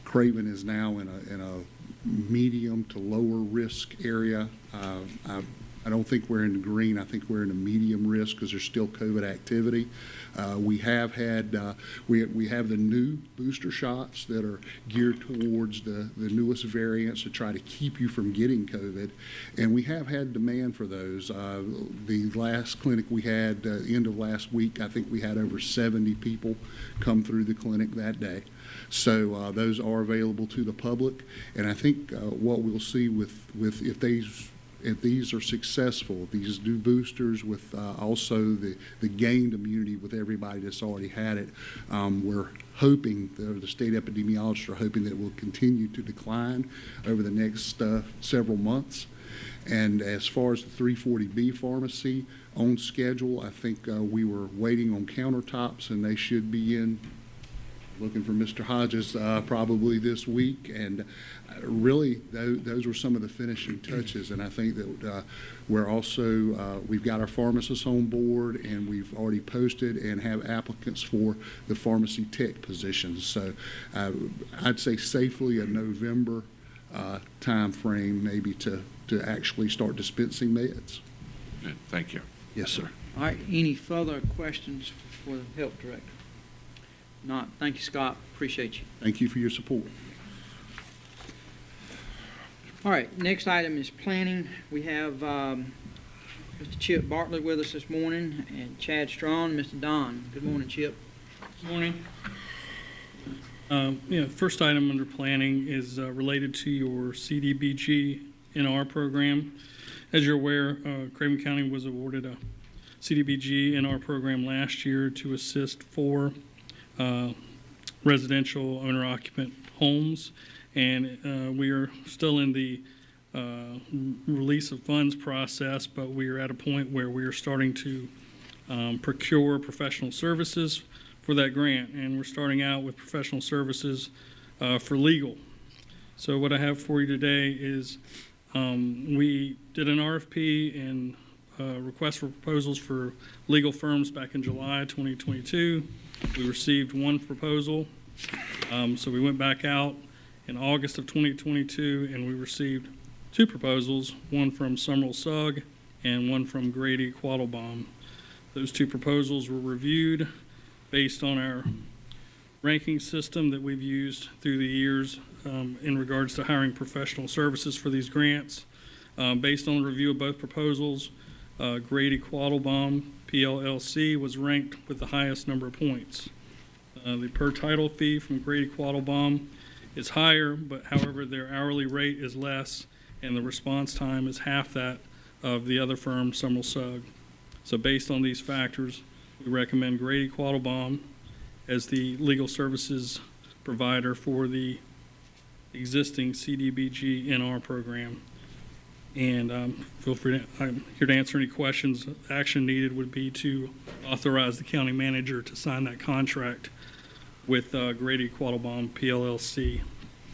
Craven is now in a medium to lower risk area. I don't think we're in the green. I think we're in a medium risk because there's still COVID activity. We have had we have the new booster shots that are geared towards the newest variants to try to keep you from getting COVID, and we have had demand for those. The last clinic we had, end of last week, I think we had over 70 people come through the clinic that day. So those are available to the public, and I think what we'll see if these are successful, these new boosters with also the gained immunity with everybody that's already had it, we're hoping, the state epidemiologists are hoping that it will continue to decline over the next several months. And as far as the 340B pharmacy on schedule, I think we were waiting on countertops and they should be in, looking for Mr. Hodges probably this week, and really those were some of the finishing touches. And I think that we're also we've got our pharmacists on board, and we've already posted and have applicants for the pharmacy tech positions. So I'd say safely a November time frame, maybe to actually start dispensing meds. Good. Thank you. Yes, sir. All right, any further questions for the Health Director? Not. Thank you, Scott. Appreciate you. Thank you for your support. All right, next item is planning. We have Mr. Chip Bartlett with us this morning, and Chad Strong, Mr. Don. Good morning, Chip. Good morning. First item under planning is related to your CDBG NR program. As you're aware, Craven County was awarded a CDBG NR program last year to assist 4 residential owner-occupant homes, and we are still in the release of funds process, but we are at a point where we are starting to procure professional services for that grant, and we're starting out with professional services for legal. So what I have for you today is we did an RFP and request for proposals for legal firms back in July 2022. We received 1 proposal, so we went back out in August of 2022, and we received 2 proposals, one from Summerall Sugg and one from Grady Quattlebaum. Those 2 proposals were reviewed based on our ranking system that we've used through the years in regards to hiring professional services for these grants. Based on the review of both proposals, Grady Quattlebaum PLLC was ranked with the highest number of points. The per title fee from Grady Quattlebaum is higher, but however their hourly rate is less and the response time is half that of the other firm, Summerall Sugg. So based on these factors, we recommend Grady Quattlebaum as the legal services provider for the existing CDBG NR program. And feel free to, I'm here to answer any questions. Action needed would be to authorize the county manager to sign that contract with Grady Quattlebaum PLLC.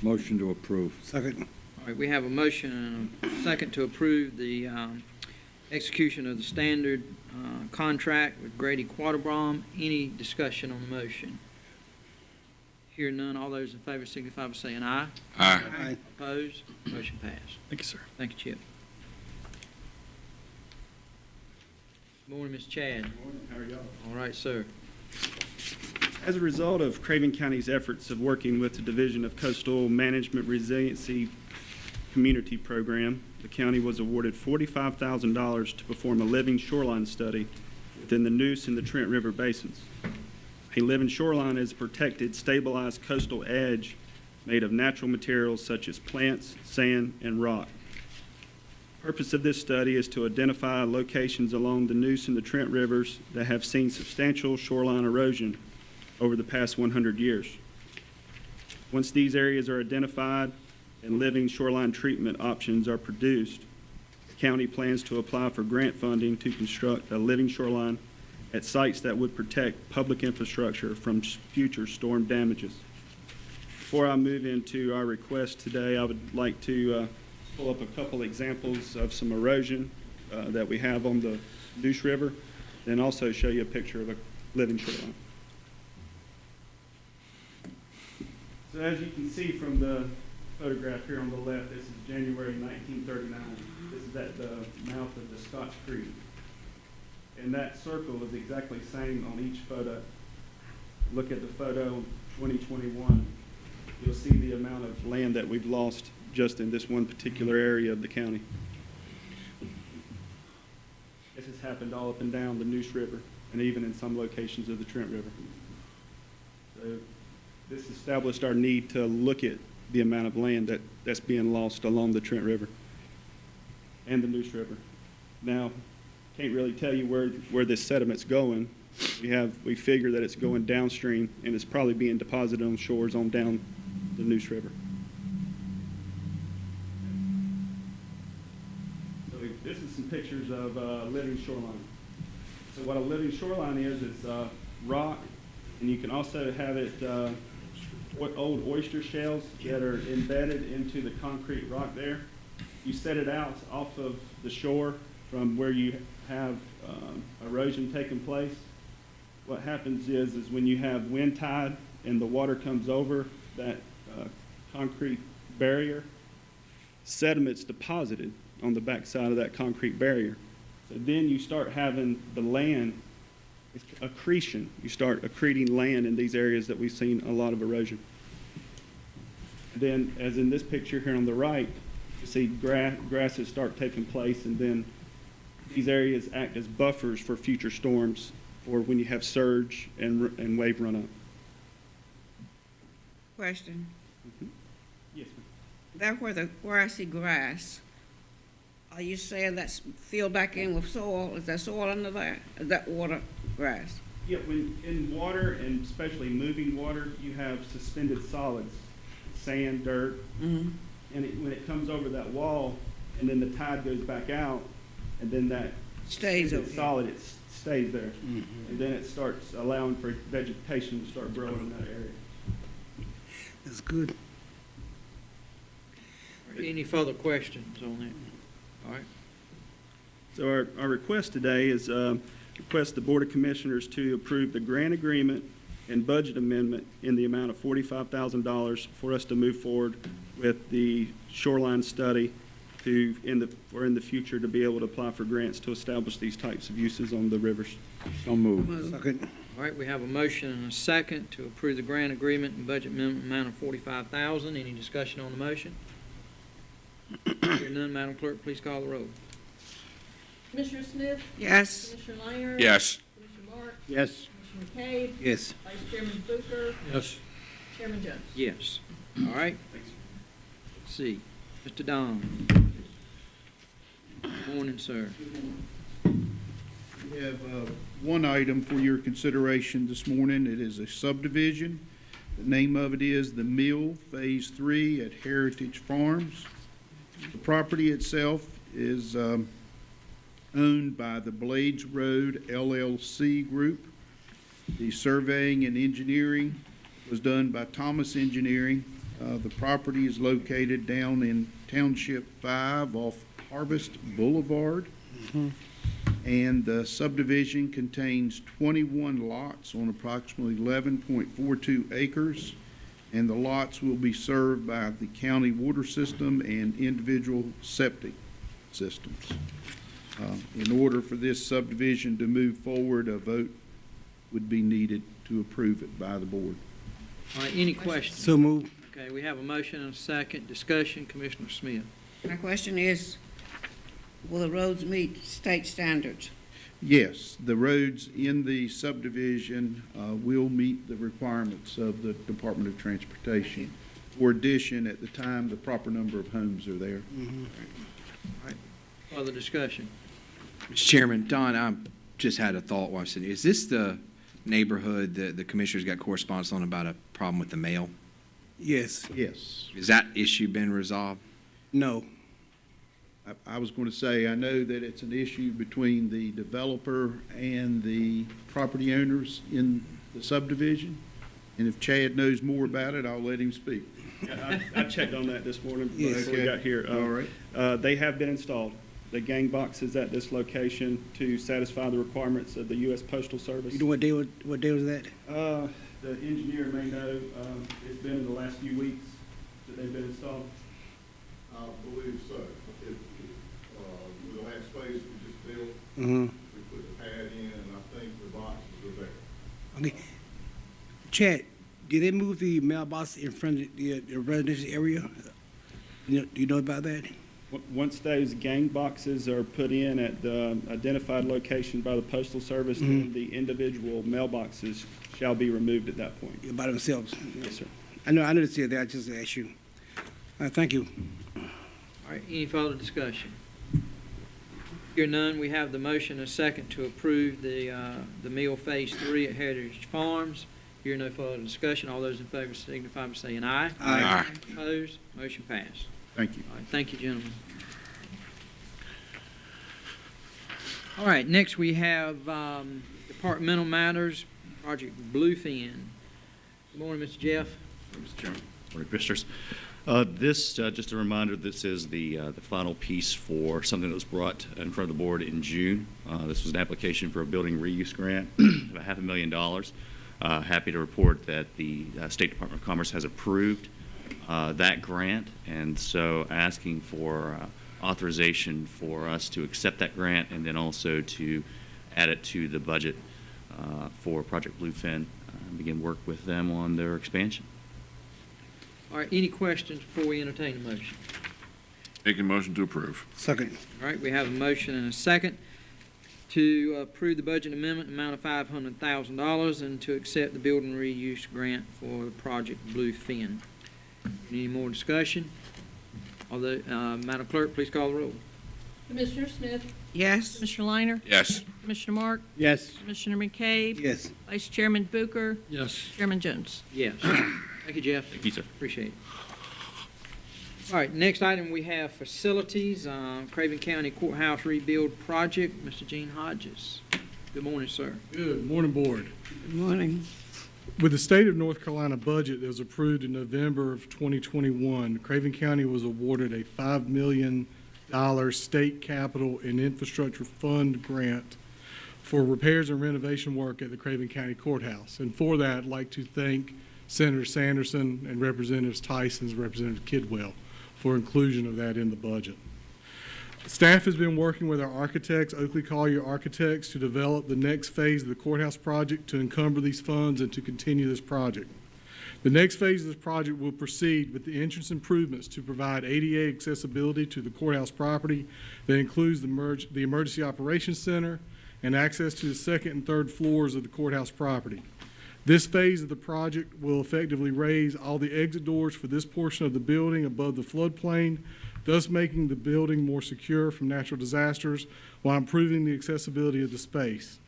Motion to approve. Second. All right, we have a motion and a second to approve the execution of the standard contract with Grady Quattlebaum. Any discussion on the motion? Hear none. All those in favor signify by saying aye. Aye. Aye. Opposed? Motion passed. Thank you, sir. Thank you, Chip. Good morning, Mr. Chad. Good morning. How are y'all? All right, sir. As a result of Craven County's efforts of working with the Division of Coastal Management Resiliency Community Program, the county was awarded $45,000 to perform a living shoreline study within the Neuse and the Trent River basins. A living shoreline is a protected, stabilized coastal edge made of natural materials such as plants, sand, and rock. Purpose of this study is to identify locations along the Neuse and the Trent rivers that have seen substantial shoreline erosion over the past 100 years. Once these areas are identified and living shoreline treatment options are produced, the county plans to apply for grant funding to construct a living shoreline at sites that would protect public infrastructure from future storm damages. Before I move into our request today, I would like to pull up a couple examples of some erosion that we have on the Neuse River, and also show you a picture of a living shoreline. So as you can see from the photograph here on the left, this is January 1939. This is at the mouth of the Scotch Creek. And that circle is exactly the same on each photo. Look at the photo 2021. You'll see the amount of land that we've lost just in this one particular area of the county. This has happened all up and down the Neuse River, and even in some locations of the Trent River. So this established our need to look at the amount of land that's being lost along the Trent River and the Neuse River. Now, can't really tell you where this sediment's going. We figure that it's going downstream, and it's probably being deposited on shores on down the Neuse River. So this is some pictures of living shoreline. So what a living shoreline is rock, and you can also have it old oyster shells that are embedded into the concrete rock there. You set it out off of the shore from where you have erosion taking place. What happens is when you have wind tide and the water comes over that concrete barrier, sediment's deposited on the backside of that concrete barrier. So then you start having the land, it's accretion. You start accreting land in these areas that we've seen a lot of erosion. Then, as in this picture here on the right, you see grasses start taking place, and then these areas act as buffers for future storms or when you have surge and wave runout. Question. Yes, ma'am. That where I see grass, are you saying that's filled back in with soil? Is there soil under there? Is that water grass? Yeah, when in water, and especially moving water, you have suspended solids, sand, dirt, and when it comes over that wall, and then the tide goes back out, and then that stays over solid, it stays there, and then it starts allowing for vegetation to start growing in that area. That's good. Any further questions on that? All right. So our request today is request the Board of Commissioners to approve the grant agreement and budget amendment in the amount of $45,000 for us to move forward with the shoreline study in the future to be able to apply for grants to establish these types of uses on the rivers. So moved. Second. All right, we have a motion and a second to approve the grant agreement and budget amendment amount of $45,000. Any discussion on the motion? Hearing none, Madam Clerk, please call the roll. Commissioner Smith? Yes. Commissioner Langer? Yes. Commissioner Mark? Yes. Commissioner McCabe? Yes. Vice Chairman Booker? Yes. Chairman Jones? Yes. All right. Let's see. Mr. Don. Good morning, sir. We have one item for your consideration this morning. It is a subdivision. The name of it is The Mill, Phase 3 at Heritage Farms. The property itself is owned by the Blades Road LLC Group. The surveying and engineering was done by Thomas Engineering. The property is located down in Township 5 off Harvest Boulevard. And the subdivision contains 21 lots on approximately 11.42 acres. And the lots will be served by the county water system and individual septic systems. In order for this subdivision to move forward, a vote would be needed to approve it by the board. All right, any questions? So moved. Okay, we have a motion and a second. Discussion, Commissioner Smith. My question is, will the roads meet state standards? Yes, the roads in the subdivision will meet the requirements of the Department of Transportation. For addition, at the time, the proper number of homes are there. All right. further discussion? Mr. Chairman, Don, I just had a thought while I was sitting. Is this the neighborhood that the commissioners got correspondence on about a problem with the mail? Yes. Yes. Has that issue been resolved? No. I was going to say, I know that it's an issue between the developer and the property owners in the subdivision, and if Chad knows more about it, I'll let him speak. Yeah, I checked on that this morning Yes. before we got here. All right. They have been installed. The gang box is at this location to satisfy the requirements of the U.S. Postal Service. You know what day was that? The engineer may know, it's been in the last few weeks that they've been installed. I believe so. The last space we just built, Uh-huh. we put the pad in, and I think the boxes are there. Okay. Chad, did they move the mailbox in front of the residential area? Do you know about that? Once those gang boxes are put in at the identified location by the Postal Service, then the individual mailboxes shall be removed at that point. Yeah, by themselves? Yes, sir. I know it's there. I just asked you. Thank you. All right, any further discussion? Here none, we have the motion and a second to approve the mill Phase 3 at Heritage Farms. Here no further discussion. All those in favor signify by saying aye. Aye. Opposed? Motion passed. Thank you. All right, thank you, gentlemen. All right, next we have departmental matters, Project Bluefin. Good morning, Mr. Jeff. Mr. Chairman, morning, Commissioners. This, just a reminder, this is the final piece for something that was brought in front of the board in June. This was an application for a building reuse grant of $500,000. Happy to report that the State Department of Commerce has approved that grant, and so asking for authorization for us to accept that grant and then also to add it to the budget for Project Bluefin and begin work with them on their expansion. All right, any questions before we entertain a motion? Making motion to approve. Second. All right, we have a motion and a second to approve the budget amendment amount of $500,000 and to accept the building reuse grant for the Project Bluefin. Any more discussion? Madam Clerk, please call the roll. Commissioner Smith? Yes. Commissioner Liner? Yes. Commissioner Mark? Yes. Commissioner McCabe? Yes. Vice Chairman Booker? Yes. Chairman Jones? Yes. Thank you, Jeff. Thank you, sir. Appreciate it. All right, next item we have facilities, Craven County Courthouse Rebuild Project. Mr. Gene Hodges. Good morning, sir. Good morning, Board. Good morning. With the state of North Carolina budget that was approved in November of 2021, Craven County was awarded a $5 million state capital and infrastructure fund grant for repairs and renovation work at the Craven County Courthouse. And for that, I'd like to thank Senator Sanderson and Representatives Tyson and Representative Kidwell for inclusion of that in the budget. Staff has been working with our architects, Oakley Collier Architects, to develop the next phase of the courthouse project to encumber these funds and to continue this project. The next phase of this project will proceed with the entrance improvements to provide ADA accessibility to the courthouse property that includes the Emergency Operations Center and access to the second and third floors of the courthouse property. This phase of the project will effectively raise all the exit doors for this portion of the building above the floodplain, thus making the building more secure from natural disasters while improving the accessibility of the space.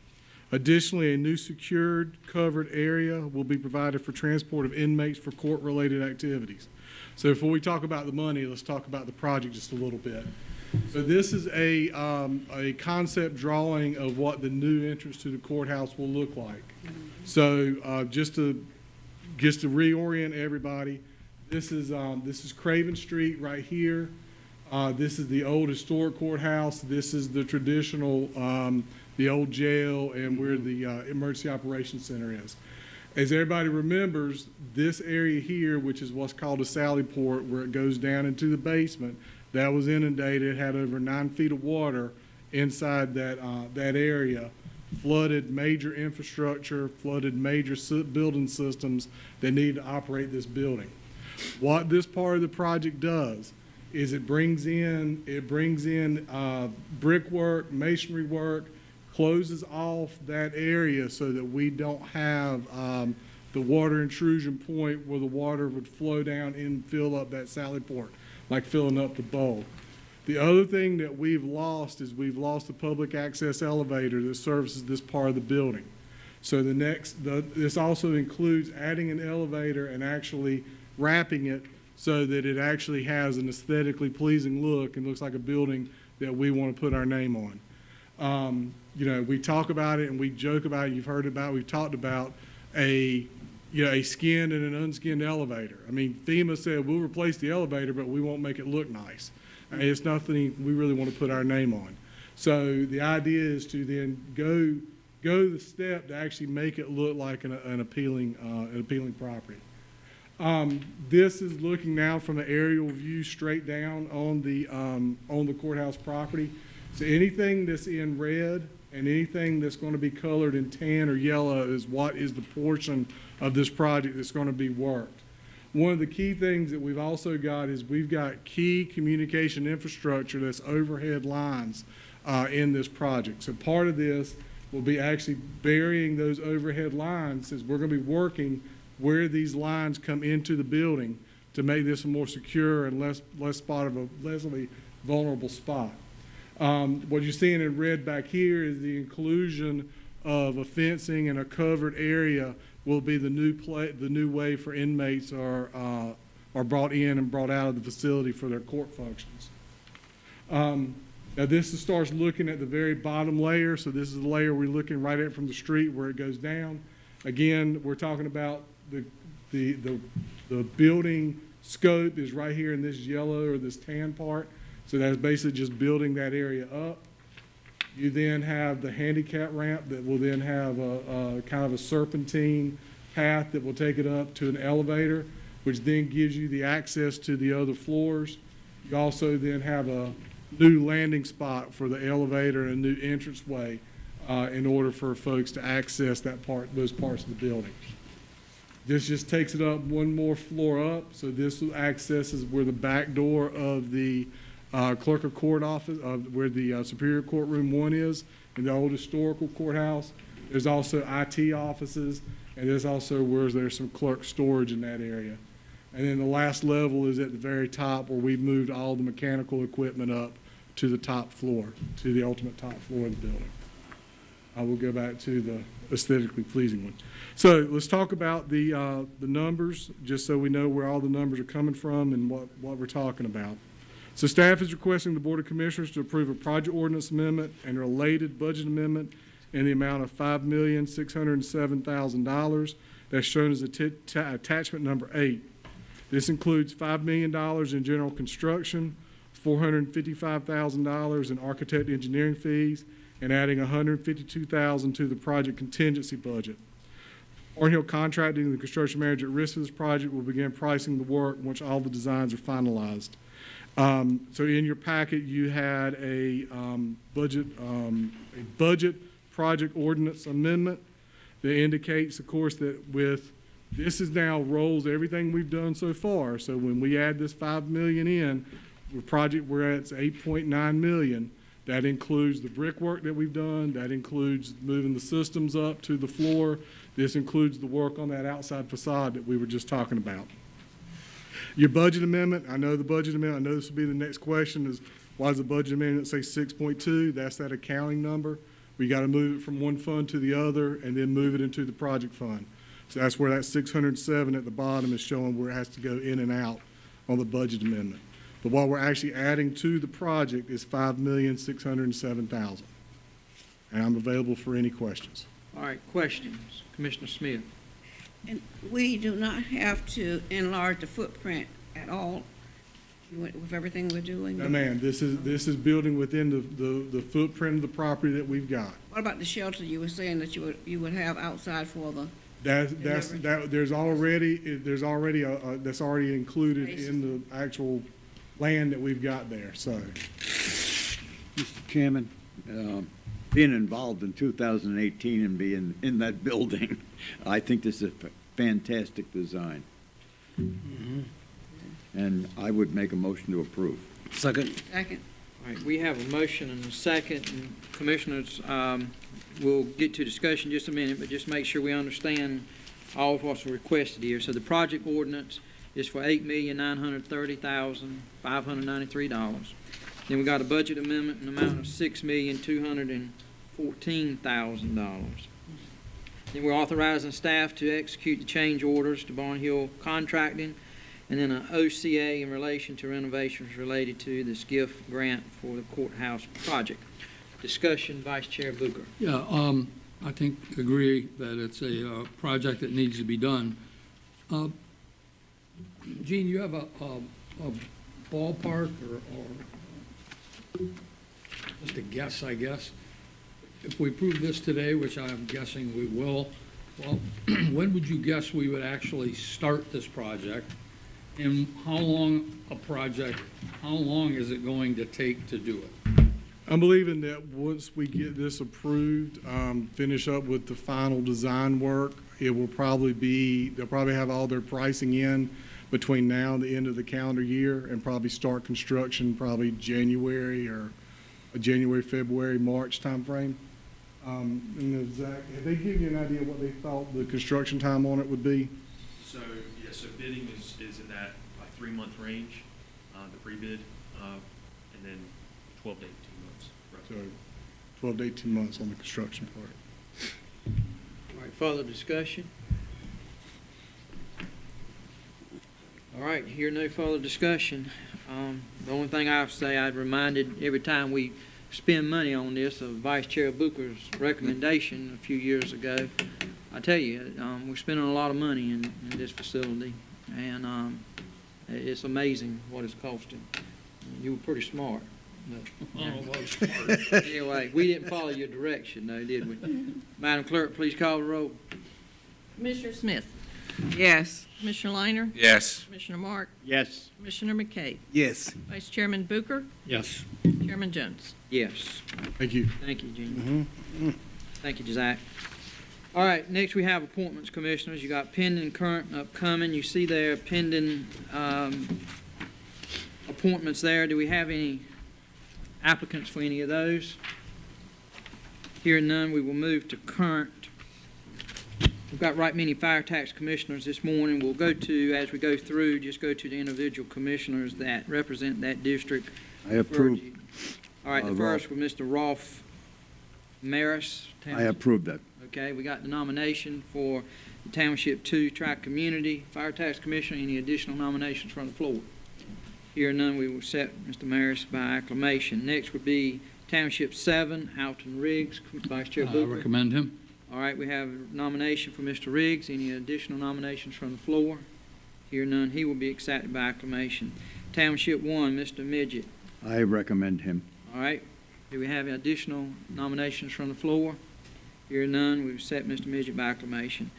Additionally, a new secured, covered area will be provided for transport of inmates for court-related activities. So before we talk about the money, let's talk about the project just a little bit. So this is a concept drawing of what the new entrance to the courthouse will look like. So just to reorient everybody, this is Craven Street right here. This is the old historic courthouse. This is the traditional, the old jail, and where the Emergency Operations Center is. As everybody remembers, this area here, which is what's called a Sally Port, where it goes down into the basement, that was inundated, had over 9 feet of water inside that area, flooded major infrastructure, flooded major building systems that need to operate this building. What this part of the project does is it brings in brickwork, masonry work, closes off that area so that we don't have the water intrusion point where the water would flow down and fill up that Sally Port, like filling up the bowl. The other thing that we've lost is we've lost the public access elevator that services this part of the building. So this also includes adding an elevator and actually wrapping it so that it actually has an aesthetically pleasing look and looks like a building that we want to put our name on. You know, we talk about it and we joke about it. You've heard about it. We've talked about a skinned and an unskinned elevator. I mean, FEMA said we'll replace the elevator, but we won't make it look nice. I mean, it's nothing we really want to put our name on. So the idea is to then go the step to actually make it look like an appealing property. This is looking now from an aerial view straight down on the courthouse property. So anything that's in red and anything that's going to be colored in tan or yellow is what is the portion of this project that's going to be worked. One of the key things that we've also got is we've got key communication infrastructure that's overhead lines in this project. So part of this will be actually burying those overhead lines, since we're going to be working where these lines come into the building to make this a more secure and less of a vulnerable spot. What you're seeing in red back here is the inclusion of a fencing and a covered area will be the new way for inmates are brought in and brought out of the facility for their court functions. Now this starts looking at the very bottom layer. So this is the layer we're looking right at from the street where it goes down. Again, we're talking about the building scope is right here in this yellow or this tan part. So that's basically just building that area up. You then have the handicap ramp that will then have a kind of a serpentine path that will take it up to an elevator, which then gives you the access to the other floors. You also then have a new landing spot for the elevator and a new entranceway in order for folks to access those parts of the building. This just takes it up one more floor up. So this accesses where the back door of the clerk of court office, where the Superior Courtroom 1 is in the old historical courthouse. There's also IT offices, and there's also where there's some clerk storage in that area. And then the last level is at the very top where we've moved all the mechanical equipment up to the top floor, to the ultimate top floor of the building. I will go back to the aesthetically pleasing one. So let's talk about the numbers, just so we know where all the numbers are coming from and what we're talking about. So staff is requesting the Board of Commissioners to approve a project ordinance amendment and related budget amendment in the amount of $5,607,000. That's shown as attachment number 8. This includes $5 million in general construction, $455,000 in architect engineering fees, and adding $152,000 to the project contingency budget. Ornhill Contracting, the construction manager at risk of this project, will begin pricing the work once all the designs are finalized. So in your packet, you had a budget project ordinance amendment that indicates, of course, that this is now rolls everything we've done so far. So when we add this $5 million in, the project we're at $8.9 million. That includes the brickwork that we've done. That includes moving the systems up to the floor. This includes the work on that outside facade that we were just talking about. Your budget amendment, I know the budget amendment, I know this will be the next question, is why does the budget amendment say 6.2? That's that accounting number. We got to move it from one fund to the other and then move it into the project fund. So that's where that 607 at the bottom is showing where it has to go in and out on the budget amendment. But what we're actually adding to the project is $5,607,000. And I'm available for any questions. All right, questions? Commissioner Smith. And we do not have to enlarge the footprint at all with everything we're doing? No, ma'am. This is building within the footprint of the property that we've got. What about the shelter you were saying that you would have outside for the? There's already that's already included in the actual land that we've got there. So, Mr. Chairman, being involved in 2018 and being in that building, I think this is a fantastic design. Mm-hmm. And I would make a motion to approve. Second. Second. All right, we have a motion and a second, and commissioners, we'll get to discussion in just a minute, but just make sure we understand all of what's requested here. So the project ordinance is for $8,930,593. Then we got a budget amendment in the amount of $6,214,000. Then we're authorizing staff to execute the change orders to Barnhill Contracting, and then an OCA in relation to renovations related to the SCIF grant for the courthouse project. Discussion, Vice Chair Booker. Yeah, I think, agree that it's a project that needs to be done. Gene, you have a ballpark or just a guess, I guess? If we prove this today, which I'm guessing we will, well, when would you guess we would actually start this project? And how long is it going to take to do it? I'm believing that once we get this approved, finish up with the final design work, they'll probably have all their pricing in between now and the end of the calendar year, and probably start construction probably January or a January, February, March timeframe. And Zach, have they given you an idea what they thought the construction time on it would be? So, yeah, so bidding is in that like 3-month range, the pre-bid, and then 12 to 18 months. So 12 to 18 months on the construction part. All right, further discussion? All right, hear no further discussion. The only thing I have to say, I'd reminded every time we spend money on this of Vice Chair Booker's recommendation a few years ago. I tell you, we're spending a lot of money in this facility, and it's amazing what it's costing. You were pretty smart. But, anyway, we didn't follow your direction, though, did we? Madam Clerk, please call the roll. Commissioner Smith? Yes. Commissioner Liner? Yes. Commissioner Mark? Yes. Commissioner McKay? Yes. Vice Chairman Booker? Yes. Chairman Jones? Yes. Thank you. Thank you, Gene. Thank you, Zach. All right, next we have appointments, Commissioners. You got pending, current, and upcoming. You see there pending appointments there. Do we have any applicants for any of those? Hearing none, we will move to current. We've got right many fire tax commissioners this morning. We'll go to, as we go through, just go to the individual commissioners that represent that district. I approve. All right, the first was Mr. Rolf Maris. I approve that. Okay, we got the nomination for the Township 2 Tri-Community Fire Tax Commissioner. Any additional nominations from the floor? Hearing none, we will set Mr. Maris by acclamation. Next would be Township 7, Alton Riggs. Vice Chair I Booker. recommend him. All right, we have a nomination for Mr. Riggs. Any additional nominations from the floor? Hear none, he will be accepted by acclamation. Township 1, Mr. Midget. I recommend him. All right, do we have additional nominations from the floor? Hear none, we've set Mr. Midget by acclamation.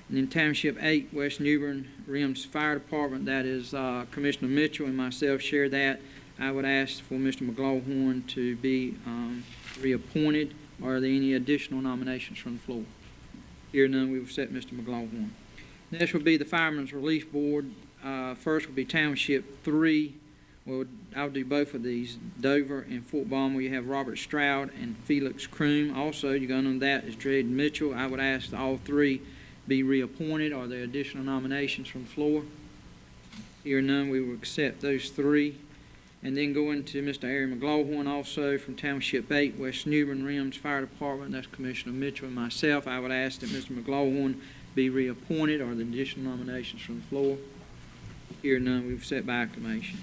And then Township 8, West Newbern Rims Fire Department, that is Commissioner Mitchell and myself share that. I would ask for Mr. McLaughlin to be reappointed. Are there any additional nominations from the floor? Hear none, we will set Mr. McLaughlin. Next will be the Fireman's Relief Board. First will be Township 3. Well, I'll do both of these. Dover and Fort Balmer, you have Robert Stroud and Felix Kroom. Also, you go on that is Dredd Mitchell. I would ask that all three be reappointed. Are there additional nominations from the floor? Hear none, we will accept those three. And then going to Mr. Harry McLaughlin, also from Township 8, West Newbern Rims Fire Department. That's Commissioner Mitchell and myself. I would ask that Mr. McLaughlin be reappointed. Are there additional nominations from the floor? Hear none, we've set by acclamation.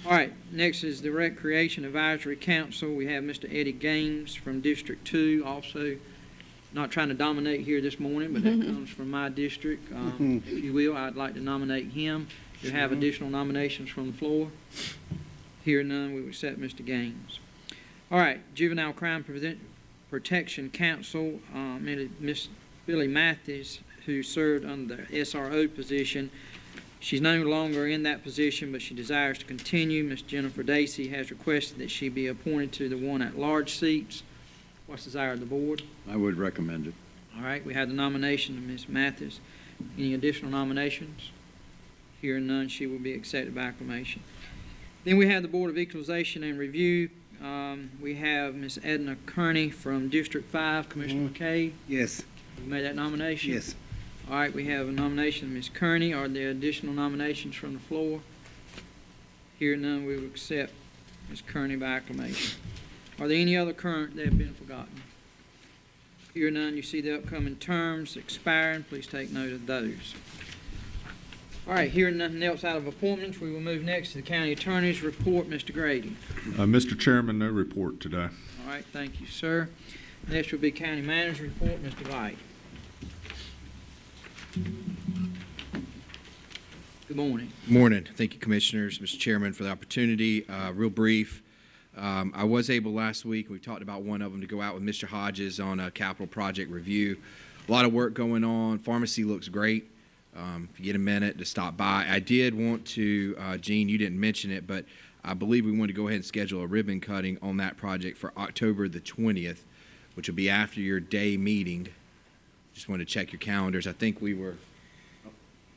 All right, next is the Recreation Advisory Council. We have Mr. Eddie Gaines from District 2, also not trying to dominate here this morning, but that comes from my district. If you will, I'd like to nominate him. Do you have additional nominations from the floor? Hear none, we will accept Mr. Gaines. All right, Juvenile Crime Protection Council, Miss Billy Matthews, who served under the SRO position. She's no longer in that position, but she desires to continue. Miss Jennifer Dacey has requested that she be appointed to the one at large seats. What's the desire of the board? I would recommend it. All right, we have the nomination of Miss Mathis. Any additional nominations? Hearing none, she will be accepted by acclamation. Then we have the Board of Equalization and Review. We have Miss Edna Kearney from District 5. Commissioner McKay? Yes. You made that nomination? Yes. All right, we have a nomination of Ms. Kearney. Are there additional nominations from the floor? Hearing none, we will accept is currently by acclamation. Are there any other current that have been forgotten? Hear none, you see the upcoming terms expiring, please take note of those. All right, hearing nothing else out of appointments, we will move next to the county attorney's report. Mr. Grady. Mr. Chairman, no report today. All right, thank you, sir. Next will be county manager's report. Mr. Light. Good morning. Morning. Thank you, Commissioners, Mr. Chairman, for the opportunity. Real brief. I was able last week, we talked about one of them, to go out with Mr. Hodges on a capital project review. A lot of work going on. Pharmacy looks great. If you get a minute to stop by. I did want to, Gene, you didn't mention it, but I believe we want to go ahead and schedule a ribbon cutting on that project for October the 20th, which will be after your day meeting. Just wanted to check your calendars. I think we were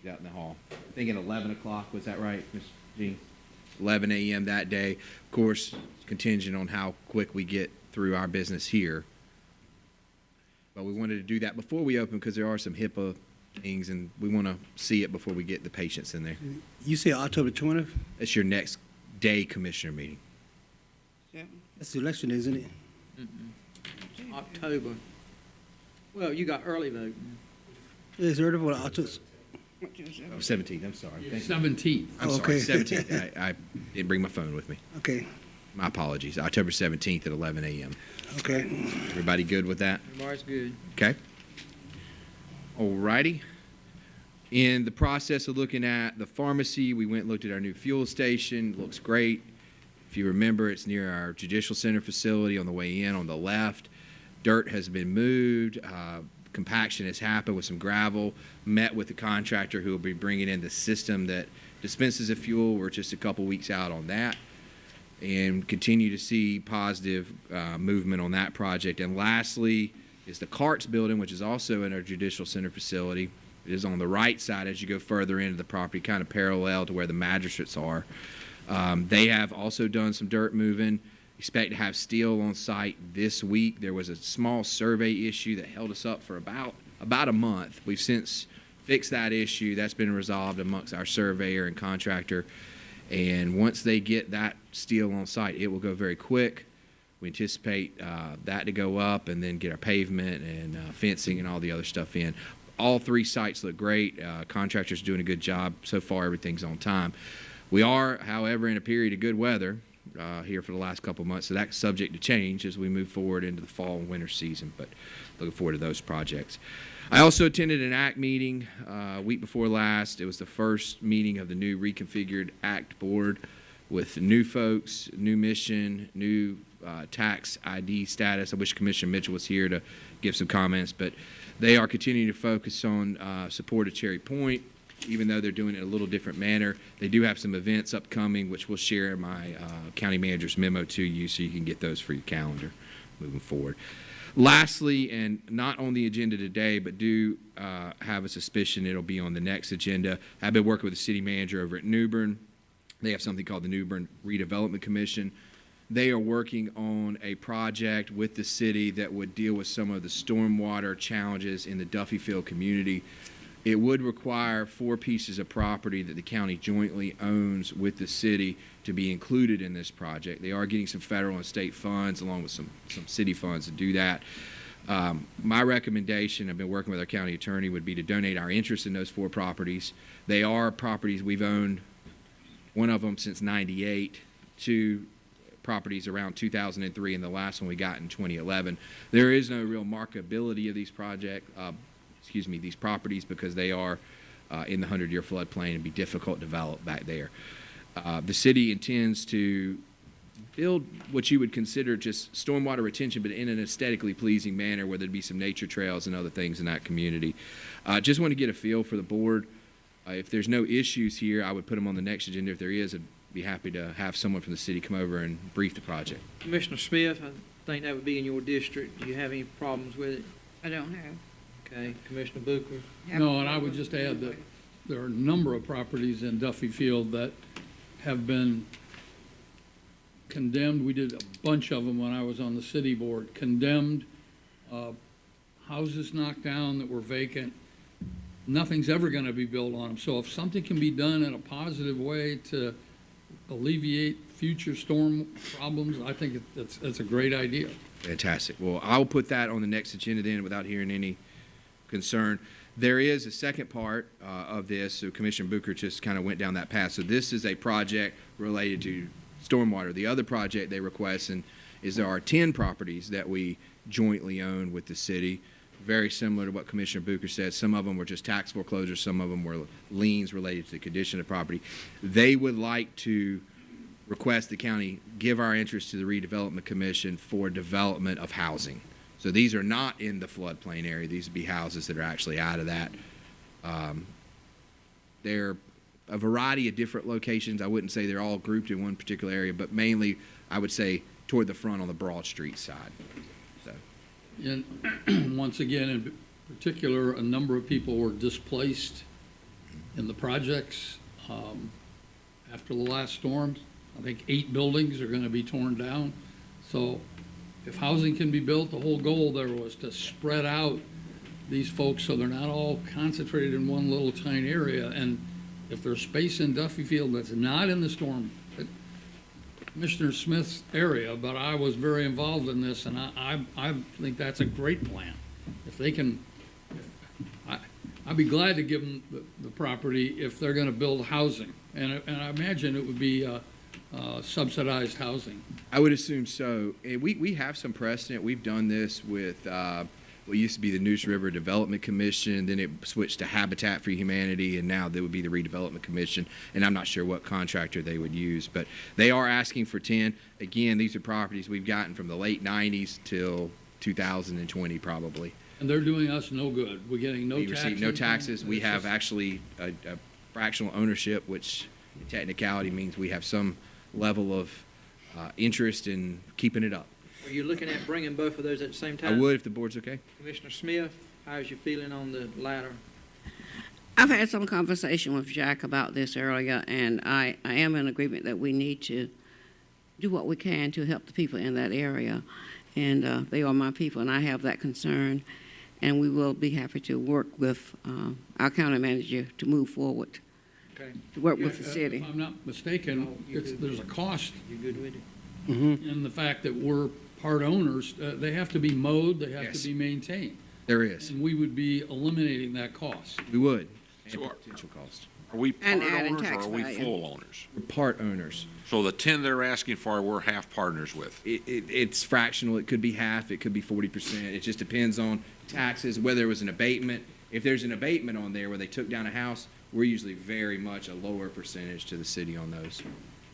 out in the hall. I think at 11 o'clock, was that right, Ms. Jean? 11 a.m. that day. Of course, contingent on how quick we get through our business here. But we wanted to do that before we open because there are some HIPAA things, and we want to see it before we get the patients in there. You say October 20th? It's your next day commissioner meeting. That's the election, isn't it? October. Well, you got early voting. It's early for October. Oh, 17th, I'm sorry. 17th. I'm Okay. sorry, 17th. I didn't bring my phone with me. Okay, My apologies. October 17th at 11 a.m. okay. Everybody good with that? Everybody's good. Okay. All righty. In the process of looking at the pharmacy, we went and looked at our new fuel station. Looks great. If you remember, it's near our Judicial Center facility on the way in on the left. Dirt has been moved. Compaction has happened with some gravel. Met with the contractor who will be bringing in the system that dispenses the fuel. We're just a couple weeks out on that. And continue to see positive movement on that project. And lastly is the Carts building, which is also in our Judicial Center facility. It is on the right side as you go further into the property, kind of parallel to where the magistrates are. They have also done some dirt moving. Expect to have steel on site this week. There was a small survey issue that held us up for about a month. We've since fixed that issue. That's been resolved amongst our surveyor and contractor. And once they get that steel on site, it will go very quick. We anticipate that to go up and then get our pavement and fencing and all the other stuff in. All three sites look great. Contractors doing a good job. So far, everything's on time. We are, however, in a period of good weather here for the last couple of months, so that's subject to change as we move forward into the fall and winter season, but looking forward to those projects. I also attended an ACT meeting a week before last. It was the first meeting of the new reconfigured ACT board with new folks, new mission, new tax ID status. I wish Commissioner Mitchell was here to give some comments, but they are continuing to focus on support of Cherry Point, even though they're doing it in a little different manner. They do have some events upcoming, which we'll share in my county manager's memo to you so you can get those for your calendar moving forward. Lastly, and not on the agenda today, but do have a suspicion it'll be on the next agenda, I've been working with the city manager over at New Bern. They have something called the New Bern Redevelopment Commission. They are working on a project with the city that would deal with some of the stormwater challenges in the Duffyfield community. It would require 4 pieces of property that the county jointly owns with the city to be included in this project. They are getting some federal and state funds along with some city funds to do that. My recommendation, I've been working with our county attorney, would be to donate our interest in those 4 properties. They are properties we've owned, one of them since '98, 2 properties around 2003, and the last one we got in 2011. There is no real marketability of these these properties because they are in the 100-year floodplain and be difficult to develop back there. The city intends to build what you would consider just stormwater retention, but in an aesthetically pleasing manner, where there'd be some nature trails and other things in that community. Just want to get a feel for the board. If there's no issues here, I would put them on the next agenda. If there is, I'd be happy to have someone from the city come over and brief the project. Commissioner Smith, I think that would be in your district. Do you have any problems with it? I don't have. Okay. Commissioner Booker? No, and I would just add that there are a number of properties in Duffyfield that have been condemned. We did a bunch of them when I was on the city board. Condemned, houses knocked down that were vacant. Nothing's ever going to be built on them. So if something can be done in a positive way to alleviate future storm problems, I think it's a great idea. Fantastic. Well, I'll put that on the next agenda then without hearing any concern. There is a second part of this, so Commissioner Booker just kind of went down that path. So this is a project related to stormwater. The other project they request is there are 10 properties that we jointly own with the city, very similar to what Commissioner Booker said. Some of them were just tax foreclosures, some of them were liens related to the condition of property. They would like to request the county give our interest to the Redevelopment Commission for development of housing. So these are not in the floodplain area. These would be houses that are actually out of that. They're a variety of different locations. I wouldn't say they're all grouped in one particular area, but mainly I would say toward the front on the Broad Street side. So. And once again, in particular, a number of people were displaced in the projects after the last storms. I think 8 buildings are going to be torn down. So if housing can be built, the whole goal there was to spread out these folks so they're not all concentrated in one little tiny area. And if there's space in Duffy Field that's not in the storm, Commissioner Smith's area, but I was very involved in this, and I think that's a great plan. If they can, I'd be glad to give them the property if they're going to build housing. And I imagine it would be subsidized housing. I would assume so. And we have some precedent. We've done this with what used to be the Neuse River Development Commission, then it switched to Habitat for Humanity, and now there would be the Redevelopment Commission, and I'm not sure what contractor they would use, but they are asking for 10. Again, these are properties we've gotten from the late 90s till 2020 probably. And they're doing us no good. We're getting no We tax receive no income. taxes. We It's have just- actually a fractional ownership, which in technicality means we have some level of interest in keeping it up. Are you looking at bringing both of those at the same I time? would if the board's okay. Commissioner Smith, how's your feeling on the latter? I've had some conversation with Jack about this earlier, and I am in agreement that we need to do what we can to help the people in that area. And they are my people, and I have that concern. And we will be happy to work with our county manager to move forward, Okay. to work with the Yeah, city. If I'm not mistaken, there's a cost You good with it? in the fact that we're part owners. They have to be mowed, they have Yes. to be maintained. There is. And we would be eliminating that cost. We would. And So potential cost. Are we part And adding owners or tax are we value. full owners? We're part owners. So the 10 they're asking for, we're half partners with. It's fractional. It could be half. It could be 40%. It just depends on taxes, whether it was an abatement. If there's an abatement on there where they took down a house, we're usually very much a lower percentage to the city on those.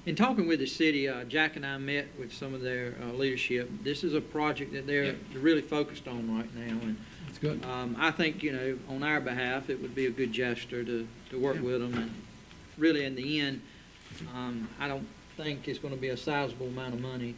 In talking with the city, Jack and I met with some of their leadership. This is a project that they're really focused on right now, and That's good. I think, on our behalf, it would be a good gesture to work with them. And really, in the end, I don't think it's going to be a sizable amount of money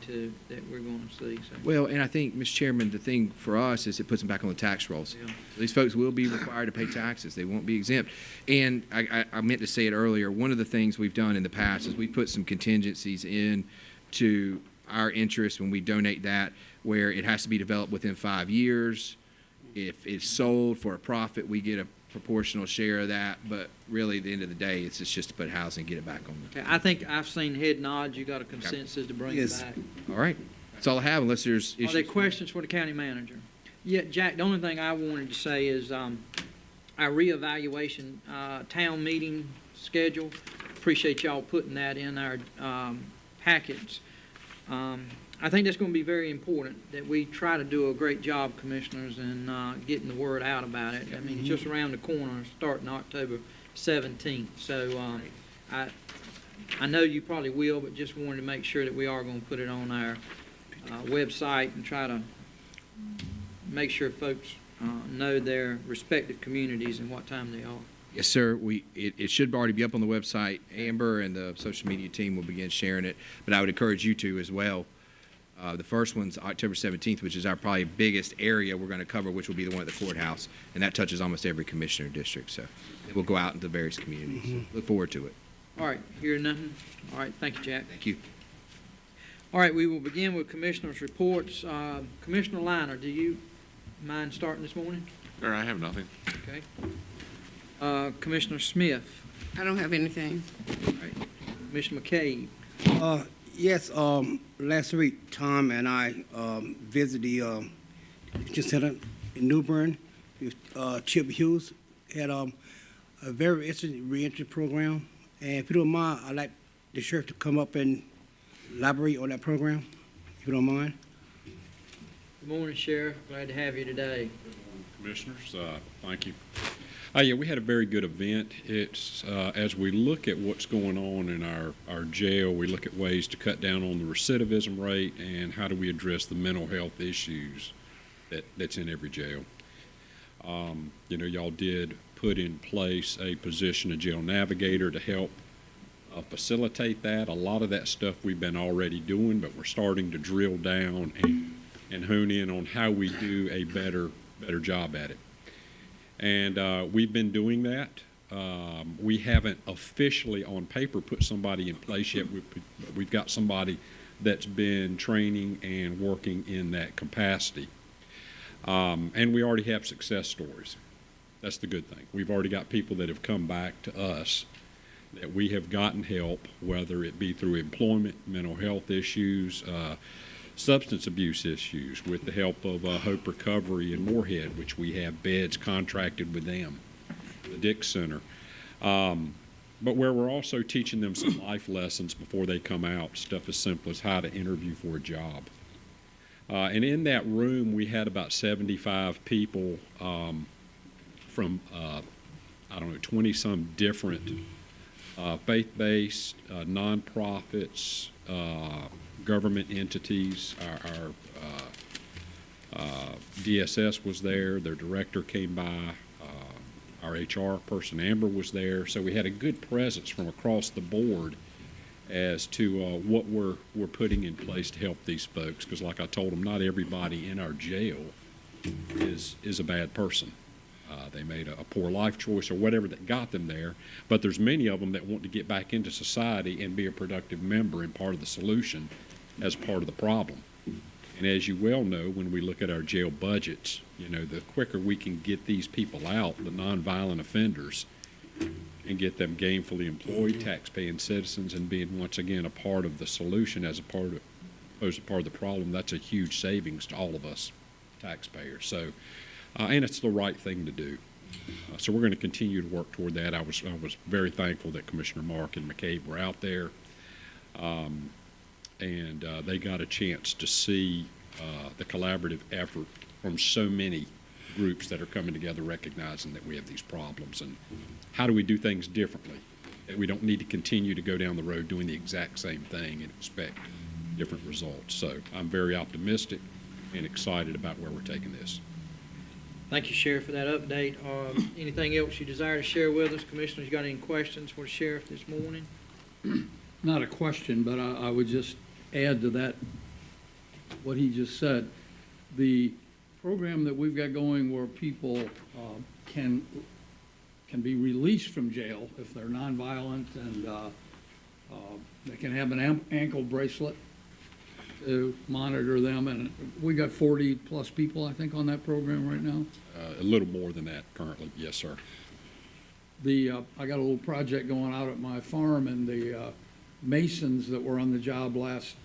that we're going to see. So. Well, and I think, Mr. Chairman, the thing for us is it puts them back on the tax rolls. Yeah. These folks will be required to pay taxes. They won't be exempt. And I meant to say it earlier, one of the things we've done in the past is we put some contingencies in to our interest when we donate that, where it has to be developed within 5 years. If it's sold for a profit, we get a proportional share of that, but really, at the end of the day, it's just to put housing and get it back on the. Okay, I think I've seen head nods. You got a consensus to bring Yes. it back. All right. That's all I have, unless there's issues. Are there questions for the county manager? Yeah, Jack, the only thing I wanted to say is our reevaluation town meeting schedule. Appreciate y'all putting that in our packets. I think that's going to be very important, that we try to do a great job, commissioners, in getting the word out about it. I mean, it's just around the corner, starting October 17th. So I know you probably will, but just wanted to make sure that we are going to put it on our website and try to make sure folks know their respective communities and what time they are. Yes, sir. It should already be up on the website. Amber and the social media team will begin sharing it, but I would encourage you to as well. The first one's October 17th, which is our probably biggest area we're going to cover, which will be the one at the courthouse, and that touches almost every commissioner district. So it will go out into various communities. So look forward to it. All right, hearing nothing. All right, thank you, Jack. Thank you. All right, we will begin with commissioners' reports. Commissioner Liner, do you mind starting this morning? Sir, I have nothing. Okay. Commissioner Smith. I don't have anything. All right. Commissioner McCabe. Yes, last week, Tom and I visited the detention center in New Bern. Chip Hughes had a very interesting reentry program. And if you don't mind, I'd like the sheriff to come up and elaborate on that program, if you don't mind. Good morning, Sheriff. Glad to have you today. Commissioners, thank you. Yeah, we had a very good event. It's as we look at what's going on in our jail, we look at ways to cut down on the recidivism rate and how do we address the mental health issues that's in every jail. You know, y'all did put in place a position, a jail navigator, to help facilitate that. A lot of that stuff we've been already doing, but we're starting to drill down and hone in on how we do a better job at it. And we've been doing that. We haven't officially on paper put somebody in place yet. We've got somebody that's been training and working in that capacity. And we already have success stories. That's the good thing. We've already got people that have come back to us that we have gotten help, whether it be through employment, mental health issues, substance abuse issues, with the help of Hope Recovery in Moorhead, which we have beds contracted with them, the Dick Center. But where we're also teaching them some life lessons before they come out, stuff as simple as how to interview for a job. And in that room, we had about 75 people from, 20-some different faith-based, nonprofits, government entities. Our DSS was there. Their director came by. Our HR person, Amber, was there. So we had a good presence from across the board as to what we're putting in place to help these folks. Because like I told them, not everybody in our jail is a bad person. They made a poor life choice or whatever that got them there, but there's many of them that want to get back into society and be a productive member and part of the solution as part of the problem. And as you well know, when we look at our jail budgets, you know, the quicker we can get these people out, the nonviolent offenders, and get them gainfully employed, tax-paying citizens, and being once again a part of the solution as opposed to part of the problem, that's a huge savings to all of us taxpayers. So. And it's the right thing to do. So we're going to continue to work toward that. I was very thankful that Commissioner Mark and McCabe were out there, and they got a chance to see the collaborative effort from so many groups that are coming together, recognizing that we have these problems, and how do we do things differently, that we don't need to continue to go down the road doing the exact same thing and expect different results. So I'm very optimistic and excited about where we're taking this. Thank you, Sheriff, for that update. Anything else you desire to share with us? Commissioners, you got any questions for the Sheriff this morning? Not a question, but I would just add to that what he just said. The program that we've got going where people can be released from jail if they're nonviolent, and they can have an ankle bracelet to monitor them, and we got 40-plus people, I think, on that program right now. A little more than that currently, yes, sir. I got a little project going out at my farm, and the masons that were on the job last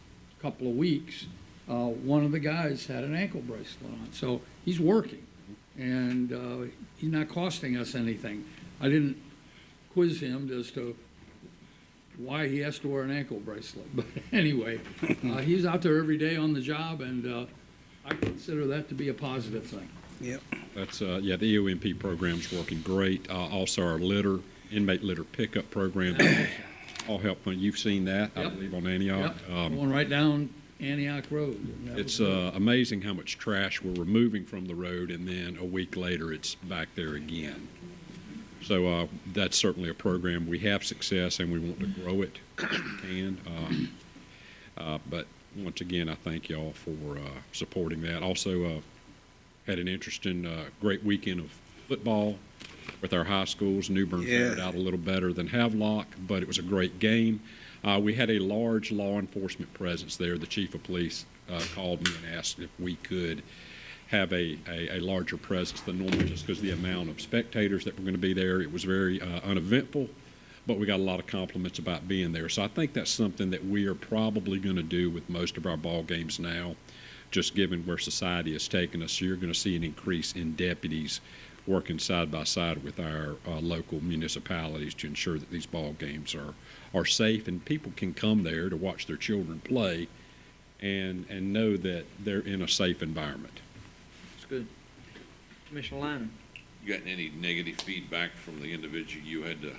couple of weeks, one of the guys had an ankle bracelet on, so he's working, and he's not costing us anything. I didn't quiz him as to why he has to wear an ankle bracelet. But anyway, he's out there every day on the job, and I consider that to be a positive thing. Yep. That's, the EOMP program's working great. Also, our inmate litter pickup program, all help fund. You've seen that, I believe, on Antioch. Yep. Going right down Antioch Road. It's amazing how much trash we're removing from the road, and then a week later, it's back there again. So that's certainly a program. We have success, and we want to grow it if we can. But once again, I thank y'all for supporting that. Also, had an interesting, great weekend of football with our high schools. New Bern fared out a little better than Havelock, but it was a great game. We had a large law enforcement presence there. The chief of police called me and asked if we could have a larger presence than normal, just because of the amount of spectators that were going to be there. It was very uneventful, but we got a lot of compliments about being there. So I think that's something that we are probably going to do with most of our ball games now, just given where society has taken us. So you're going to see an increase in deputies working side by side with our local municipalities to ensure that these ball games are safe and people can come there to watch their children play and know that they're in a safe environment. That's good. Commissioner Lyman. You gotten any negative feedback from the individual you had to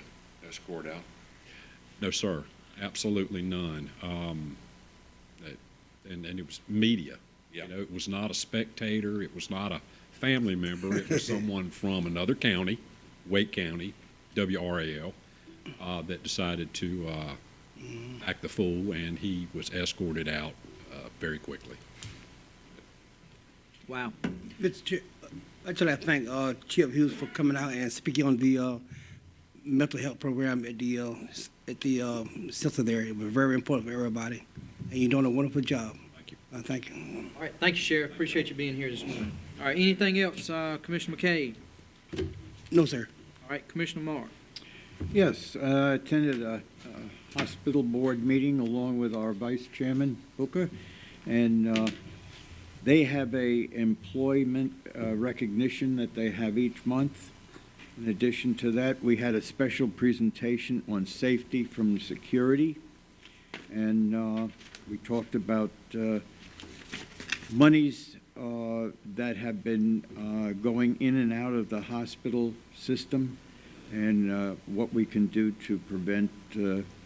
escort out? No, sir, absolutely none. And it was media. Yeah. You know, it was not a spectator. It was not a family member. It was someone from another county, Wake County, WRAL, that decided to act the fool, and he was escorted out very quickly. Wow. Mr. Chair, actually, I thank Chip Hughes for coming out and speaking on the mental health program at the center there. It was very important for everybody, and you're doing a wonderful job. Thank you. Thank you. All right, thank you, Sheriff. Appreciate you being here this morning. All right, anything else, Commissioner McCabe? No, sir. All right, Commissioner Mark. Yes, I attended a hospital board meeting along with our Vice Chairman, Booker, and they have a employment recognition that they have each month. In addition to that, we had a special presentation on safety from security, and we talked about monies that have been going in and out of the hospital system and what we can do to prevent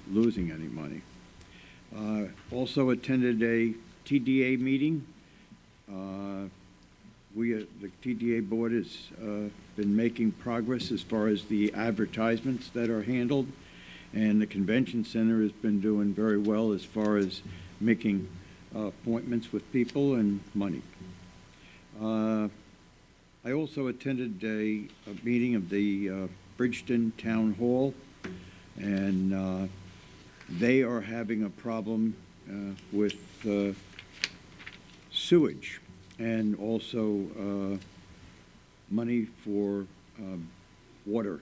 losing any money. Also attended a TDA meeting. The TDA board has been making progress as far as the advertisements that are handled, and the convention center has been doing very well as far as making appointments with people and money. I also attended a meeting of the Bridgeton Town Hall, and they are having a problem with sewage and also money for water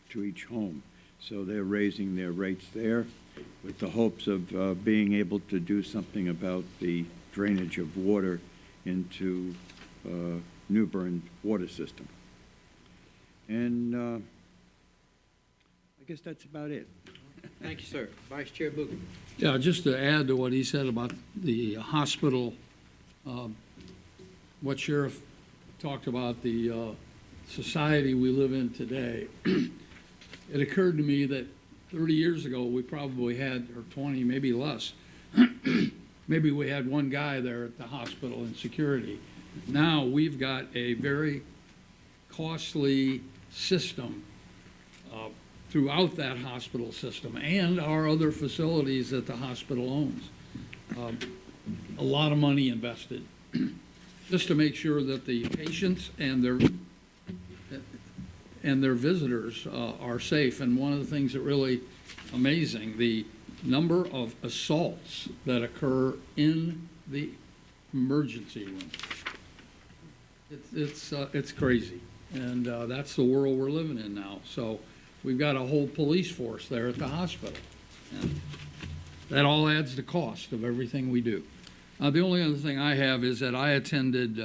to each home. So they're raising their rates there with the hopes of being able to do something about the drainage of water into New Bern water system. And I guess that's about it. Thank you, sir. Vice Chair Booker. Yeah, just to add to what he said about the hospital, what Sheriff talked about, the society we live in today, it occurred to me that 30 years ago, we probably had, or 20, maybe less, maybe we had one guy there at the hospital in security. Now we've got a very costly system throughout that hospital system and our other facilities that the hospital owns. A lot of money invested just to make sure that the patients and their visitors are safe. And one of the things that really amazing, the number of assaults that occur in the emergency room. It's crazy, and that's the world we're living in now. So we've got a whole police force there at the hospital. And that all adds to cost of everything we do. The only other thing I have is that I attended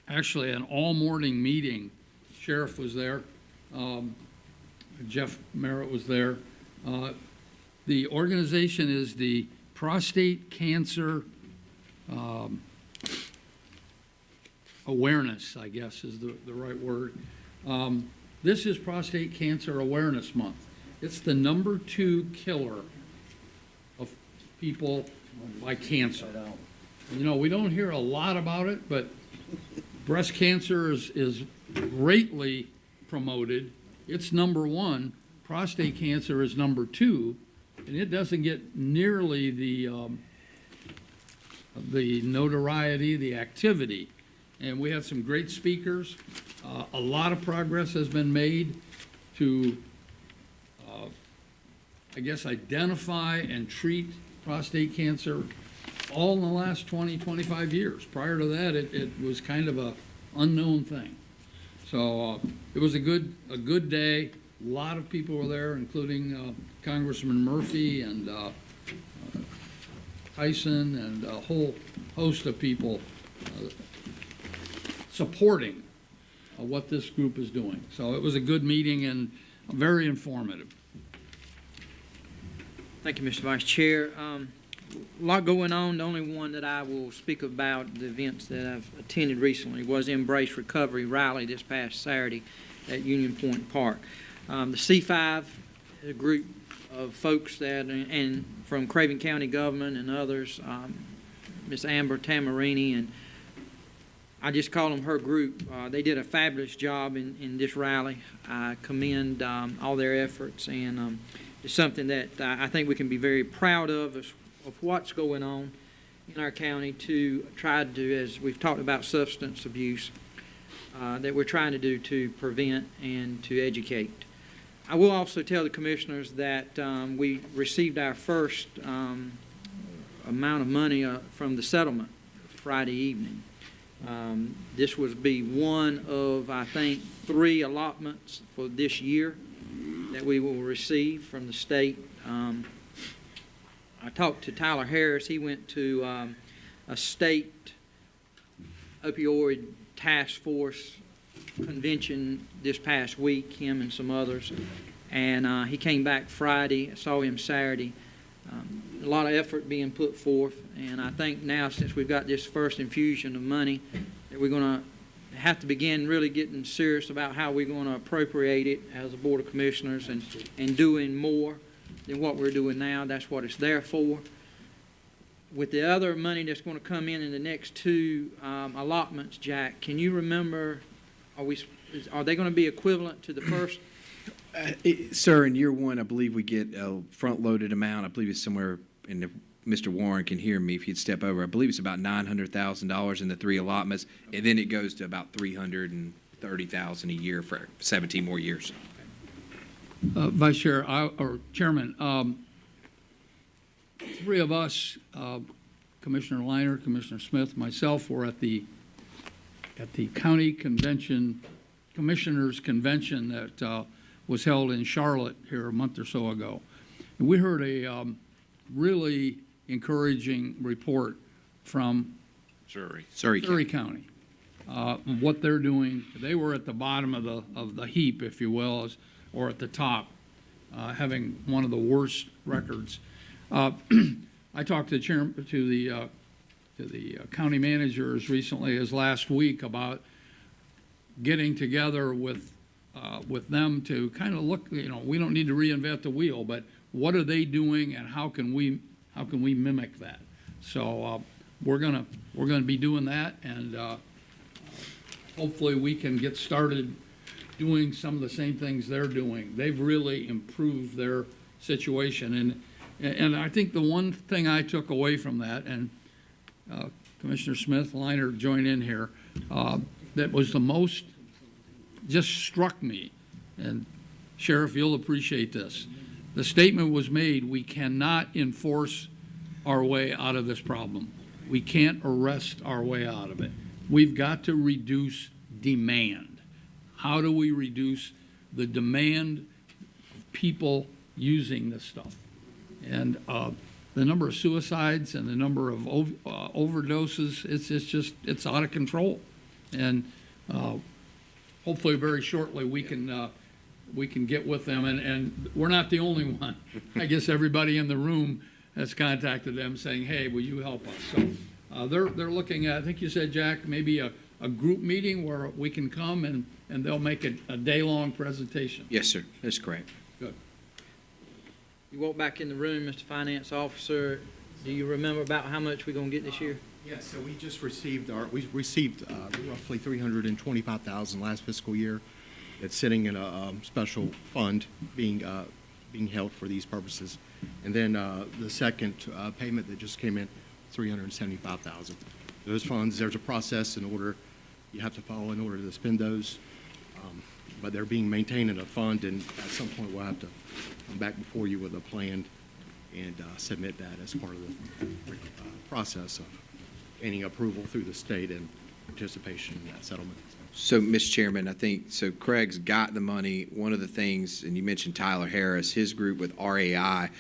actually an all-morning meeting. Sheriff was there. Jeff Merritt was there. The organization is the Prostate Cancer Awareness, I guess is the right word. This is Prostate Cancer Awareness Month. It's the #2 killer of people by cancer. You know, we don't hear a lot about it, but breast cancer is greatly promoted. It's #1. Prostate cancer is #2, and it doesn't get nearly the notoriety, the activity. And we had some great speakers. A lot of progress has been made to, I guess, identify and treat prostate cancer all in the last 20, 25 years. Prior to that, it was kind of a unknown thing. So it was a good day. A lot of people were there, including Congressman Murphy and Tyson and a whole host of people supporting what this group is doing. So it was a good meeting and very informative. Thank you, Mr. Vice Chair. A lot going on. The only one that I will speak about, the events that I've attended recently, was Embrace Recovery Rally this past Saturday at Union Point Park. The C5, a group of folks that, and from Craven County government and others, Miss Amber Tamarini, and I just call them her group. They did a fabulous job in this rally. I commend all their efforts, and it's something that I think we can be very proud of what's going on in our county to try to, as we've talked about substance abuse, that we're trying to do to prevent and to educate. I will also tell the commissioners that we received our first amount of money from the settlement Friday evening. This would be one of, I think, 3 allotments for this year that we will receive from the state. I talked to Tyler Harris. He went to a state opioid task force convention this past week, him and some others, and he came back Friday. I saw him Saturday. A lot of effort being put forth, and I think now, since we've got this first infusion of money, that we're going to have to begin really getting serious about how we're going to appropriate it as a Board of Commissioners and doing more than what we're doing now. That's what it's there for. With the other money that's going to come in the next 2 allotments, Jack, can you remember, are they going to be equivalent to the first? Sir, in year 1, I believe we get a front-loaded amount. I believe it's somewhere, and if Mr. Warren can hear me if he'd step over, I believe it's about $900,000 in the 3 allotments, and then it goes to about $330,000 a year for 17 more years. Vice Chair, or Chairman, 3 of us, Commissioner Liner, Commissioner Smith, myself, were at the county convention, commissioners convention that was held in Charlotte here a month or so ago. And we heard a really encouraging report from Surrey County. What they're doing, they were at the bottom of the heap, if you will, or at the top, having one of the worst records. I talked to the county managers recently as last week about getting together with them to kind of look, we don't need to reinvent the wheel, but what are they doing and how can we mimic that? So we're gonna be doing that, and hopefully we can get started doing some of the same things they're doing. They've really improved their situation, and I think the one thing I took away from that, and Commissioner Smith, Liner, join in here, that was the most, just struck me, and Sheriff, you'll appreciate this. The statement was made, we cannot enforce our way out of this problem. We can't arrest our way out of it. We've got to reduce demand. How do we reduce the demand of people using this stuff? And the number of suicides and the number of overdoses, it's out of control. And hopefully very shortly we can get with them, and we're not the only one. I guess everybody in the room has contacted them saying, hey, will you help us? So they're looking at, I think you said, Jack, maybe a group meeting where we can come and they'll make a day-long presentation. Yes, sir. That's correct. Good. You walk back in the room, Mr. Finance Officer. Do you remember about how much we're going to get this year? Yes, so we just received roughly $325,000 last fiscal year. It's sitting in a special fund being held for these purposes. And then the second payment that just came in, $375,000. Those funds, there's a process in order, you have to follow in order to spend those, but they're being maintained in a fund, and at some point we'll have to come back before you with a plan and submit that as part of the process of gaining approval through the state and participation in that settlement. So, Mr. Chairman, I think, so Craig's got the money. One of the things, and you mentioned Tyler Harris, his group with RAI,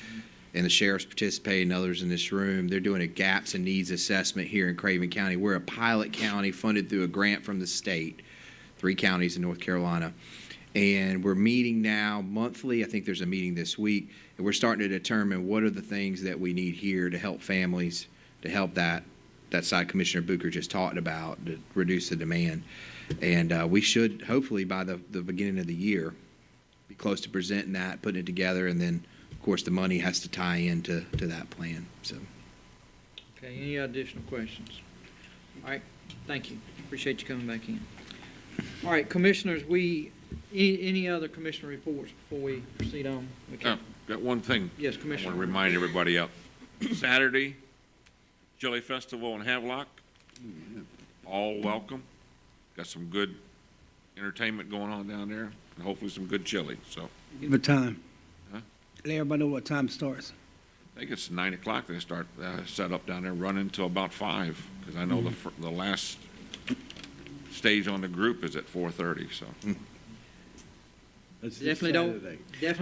and the sheriff's participating, others in this room, they're doing a gaps and needs assessment here in Craven County. We're a pilot county funded through a grant from the state, 3 counties in North Carolina. And we're meeting now monthly. I think there's a meeting this week. And we're starting to determine what are the things that we need here to help families, to help that side Commissioner Booker just talked about, to reduce the demand. And we should, hopefully, by the beginning of the year, be close to presenting that, putting it together, and then, of course, the money has to tie into that plan. So, Okay, any additional questions? All right, thank you. Appreciate you coming back in. All right, Commissioners, any other Commissioner reports before we proceed on? Okay. Got one thing. Yes, I Commissioner. want to remind everybody up. Saturday, Chili Festival in Havelock. All welcome. Got some good entertainment going on down there, and hopefully some good chili, so. What time? Huh? Let everybody know what time it starts. I think it's 9 o'clock. They start set up down there, running until about 5, because I know the last stage on the group is at 4:30. So Definitely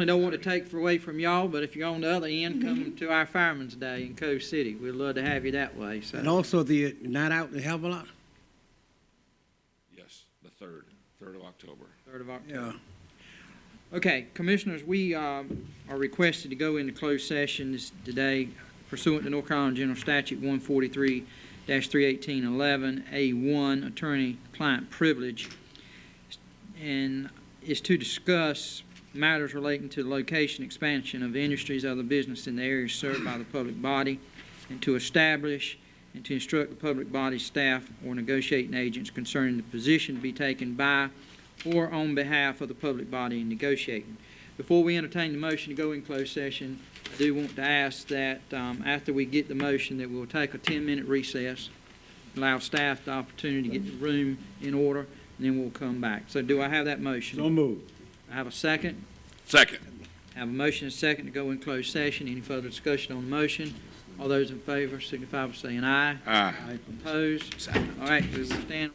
don't want to take away from y'all, but if you're on the other end, come to our Fireman's Day in Cove City. We'd love to have you that way. So. And also the night out in Havelock? yes, the 3rd of October. 3rd of October. Yeah. Okay, Commissioners, we are requested to go into closed sessions today pursuant to North Carolina General Statute 143-31811A1, attorney-client privilege, and is to discuss matters relating to the location expansion of industries, other business in the areas served by the public body, and to establish and to instruct the public body staff or negotiating agents concerning the position to be taken by or on behalf of the public body in negotiating. Before we entertain the motion to go in closed session, I do want to ask that after we get the motion that we'll take a 10-minute recess, allow staff the opportunity to get the room in order, and then we'll come back. So do I have that motion? So moved. I have a second. Second. I have a motion and a second to go in closed session. Any further discussion on the motion? All those in favor signify by saying aye. Aye. Opposed? All right, we will stand.